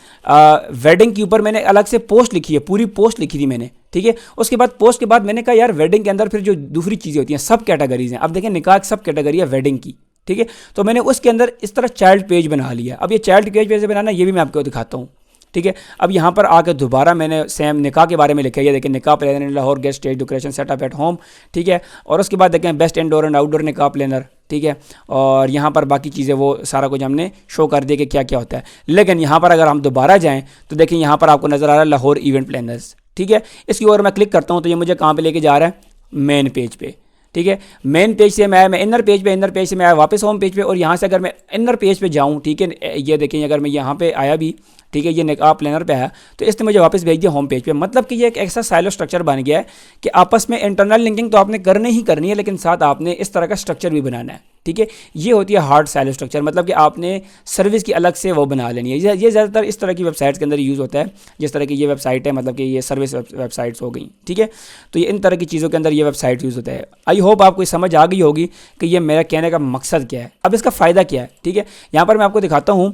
वेडिंग के ऊपर मैंने अलग से पोस्ट लिखी है, पूरी पोस्ट लिखी थी मैंने, ठीक है। उसके बाद पोस्ट के बाद मैंने कहा यार वेडिंग के अंदर फिर जो दूसरी चीज़ें होती हैं सब कैटेगरीज हैं। अब देखें निकाह की सब कैटेगरी है वेडिंग की, ठीक है, तो मैंने उसके अंदर इस तरह चाइल्ड पेज बना लिया। अब ये चाइल्ड पेज कैसे बनाना ये भी मैं आपको दिखाता हूँ, ठीक है। अब यहाँ पर आकर दोबारा मैंने सेम निकाह के बारे में लिखा है, देखिए nikah planner in Lahore, guest stage decoration setup at home, ठीक है। और उसके बाद देखें best indoor and outdoor nikah planner, ठीक है। और यहाँ पर बाकी चीज़ें वो सारा कुछ हमने शो कर दिया कि क्या क्या होता है। लेकिन यहाँ पर अगर हम दोबारा जाएँ तो देखिए यहाँ पर आपको नज़र आ रहा है लाहौर इवेंट प्लानर्स, ठीक है। इसकी ओर मैं क्लिक करता हूँ तो ये मुझे कहाँ पे लेके जा रहा है, मेन पेज पे, ठीक है। मेन पेज से मैं इनर पेज से मैं आया वापस होम पेज पे, और यहाँ से अगर मैं इनर पेज पे जाऊँ, ठीक है, ये देखें अगर मैं यहाँ पे आया भी, ठीक है, ये निकाह प्लानर पे आया तो इसने मुझे वापस भेज दिया होम पेज पे। मतलब कि ये एक ऐसा साइलो स्ट्रक्चर बन गया है कि आपस में इंटरनल लिंकिंग तो आपने करनी ही करनी है, लेकिन साथ आपने इस तरह का स्ट्रक्चर भी बनाना है, ठीक है। ये होती है हार्ड साइलो स्ट्रक्चर, मतलब कि आपने सर्विस की अलग से वो बना लेनी है। ये ज़्यादातर इस तरह की वेबसाइट्स के अंदर यूज़ होता है, जिस तरह की ये वेबसाइट है, मतलब कि ये सर्विस वेबसाइट्स हो गई, ठीक है। तो ये इन तरह की चीज़ों के अंदर ये वेबसाइट यूज़ होता है। आई होप आपको समझ आ गई होगी कि ये मेरा कहने का मकसद क्या है, अब इसका फ़ायदा क्या है, ठीक है। यहाँ पर मैं आपको दिखाता हूँ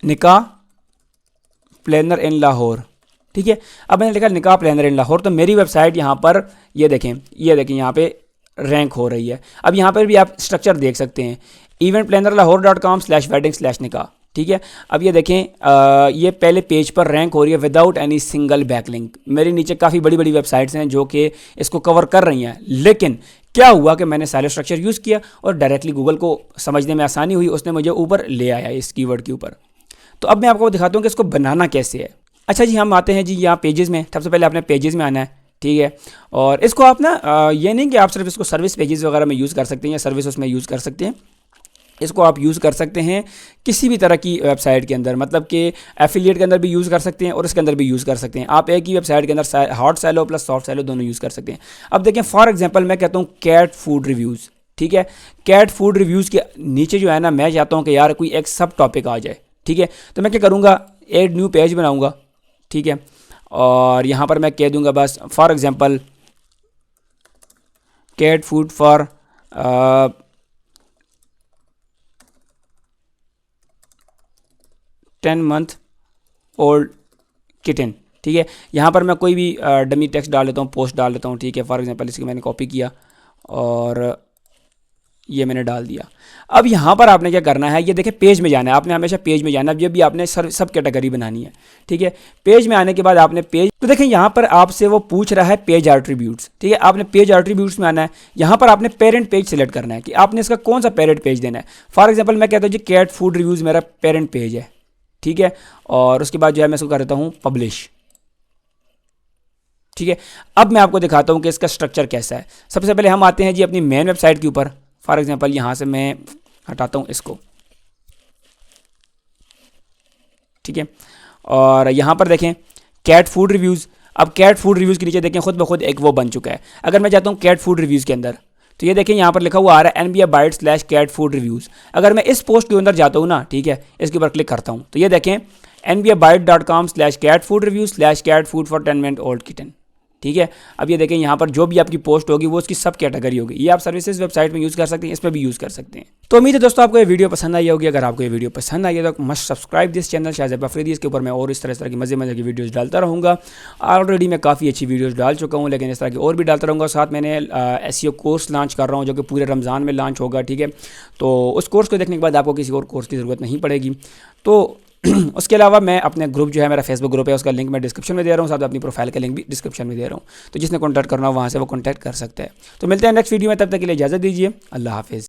निकाह प्लानर इन लाहौर, ठीक है। अब मैंने लिखा निकाह प्लानर इन लाहौर, तो मेरी वेबसाइट यहाँ पर ये देखें यहाँ पे रैंक हो रही है। अब यहाँ पर भी आप स्ट्रक्चर देख सकते हैं, इवेंट प्लानर lahore.com/wedding/निकाह, ठीक है। अब ये देखें ये पहले पेज पर रैंक हो रही है विदाउट एनी सिंगल बैकलिंक। मेरे नीचे काफ़ी बड़ी बड़ी वेबसाइट्स हैं जो कि इसको कवर कर रही हैं, लेकिन क्या हुआ कि मैंने साइलो स्ट्रक्चर यूज़ किया और डायरेक्टली गूगल को समझने में आसानी हुई, उसने मुझे ऊपर ले आया इस कीवर्ड के ऊपर। तो अब मैं आपको दिखाता हूँ कि इसको बनाना कैसे है। अच्छा जी, हम आते हैं जी यहाँ पेजेस में। सबसे पहले आपने पेजेस में आना है, ठीक है। और इसको आप ना ये नहीं कि आप सिर्फ इसको सर्विस पेजेस वगैरह में यूज़ कर सकते हैं या सर्विस उसमें यूज़ कर सकते हैं, इसको आप यूज़ कर सकते हैं किसी भी तरह की वेबसाइट के अंदर, मतलब कि एफिलिएट के अंदर भी यूज़ कर सकते हैं और इसके अंदर भी यूज़ कर सकते हैं। आप एक ही वेबसाइट के अंदर hard silo plus soft silo दोनों यूज़ कर सकते हैं। अब देखें फॉर एग्जांपल मैं कहता हूँ कैट फूड रिव्यूज़, ठीक है। कैट फूड रिव्यूज़ के नीचे जो है ना, मैं चाहता हूँ कि यार कोई एक सब टॉपिक आ जाए, ठीक है। तो मैं क्या करूँगा, एड न्यू पेज बनाऊँगा, ठीक है। और यहाँ पर मैं कह दूँगा बस for example cat food for 10 month old kitten, ठीक है। यहाँ पर मैं कोई भी डमी टेक्स्ट डाल लेता हूँ, पोस्ट डाल लेता हूँ, ठीक है। फॉर एग्जांपल इसको मैंने कॉपी किया और ये मैंने डाल दिया। अब यहाँ पर आपने क्या करना है, ये देखिए पेज में जाना है, आपने हमेशा पेज में जाना है जब भी आपने सब कैटेगरी बनानी है, ठीक है। पेज में आने के बाद आपने पेज, तो देखें यहाँ पर आपसे वो पूछ रहा है पेज एट्रीब्यूट्स, ठीक है। आपने पेज एट्रीब्यूट्स में आना है, यहाँ पर आपने पेरेंट पेज सेलेक्ट करना है कि आपने इसका कौन सा पेरेंट पेज देना है। फॉर एग्जाम्पल मैं कहता हूँ जी कैट फूड रिव्यूज़ मेरा पेरेंट पेज है, ठीक है। और उसके बाद जो है मैं इसको कर देता हूँ पब्लिश, ठीक है। अब मैं आपको दिखाता हूँ कि इसका स्ट्रक्चर कैसा है। सबसे पहले हम आते हैं जी अपनी मेन वेबसाइट के ऊपर। फॉर एग्जांपल यहाँ से मैं हटाता हूँ इसको, ठीक है। और यहाँ पर देखें कैट फूड रिव्यूज़। अब कैट फूड रिव्यूज़ के नीचे देखें खुद ब खुद एक वो बन चुका है। अगर मैं चाहता हूँ कैट फूड रिव्यूज़ के अंदर, तो ये देखें यहाँ पर लिखा हुआ आ रहा है NBA Bytes / cat food reviews. अगर मैं इस पोस्ट के अंदर जाता हूँ ना, ठीक है, इसके ऊपर क्लिक करता हूँ, तो ये देखें nbabyte.com/catfoodreviews/catfood for 10-month old kitten, ठीक है। अब ये देखें यहाँ पर जो भी आपकी पोस्ट होगी वो उसकी सब कैटेगरी होगी। ये आप सर्विसेज वेबसाइट में यूज़ कर सकते हैं, इसमें भी यूज़ कर सकते हैं। तो उम्मीद है दोस्तों आपको ये वीडियो पसंद आई होगी। अगर आपको ये वीडियो पसंद आई है तो must subscribe this channel Shahzeb Afridi. इसके ऊपर मैं और इस तरह की मज़े की वीडियोज़ डालता रहूँगा। ऑलरेडी मैं काफ़ी अच्छी वीडियोज़ डाल चुका हूँ, लेकिन इस तरह की और भी डालता रहूँगा। साथ मैंने SEO कोर्स लॉन्च कर रहा हूँ जो कि पूरे रमज़ान में लॉन्च होगा, ठीक है। तो उस कोर्स को देखने के बाद आपको किसी और कोर्स की ज़रूरत नहीं पड़ेगी। तो उसके अलावा मैं अपने ग्रुप जो है, मेरा फेसबुक ग्रुप है, उसका लिंक मैं डिस्क्रिप्शन में दे रहा हूँ, साथ में अपनी प्रोफाइल का लिंक भी डिस्क्रिप्शन में दे रहा हूँ। तो जिसने कॉन्टैक्ट करना हो वहाँ से वो कॉन्टैक्ट कर सकते हैं। तो मिलते हैं नेक्स्ट वीडियो में, तब तक के लिए इजाज़त दीजिए। अल्लाह हाफिज़।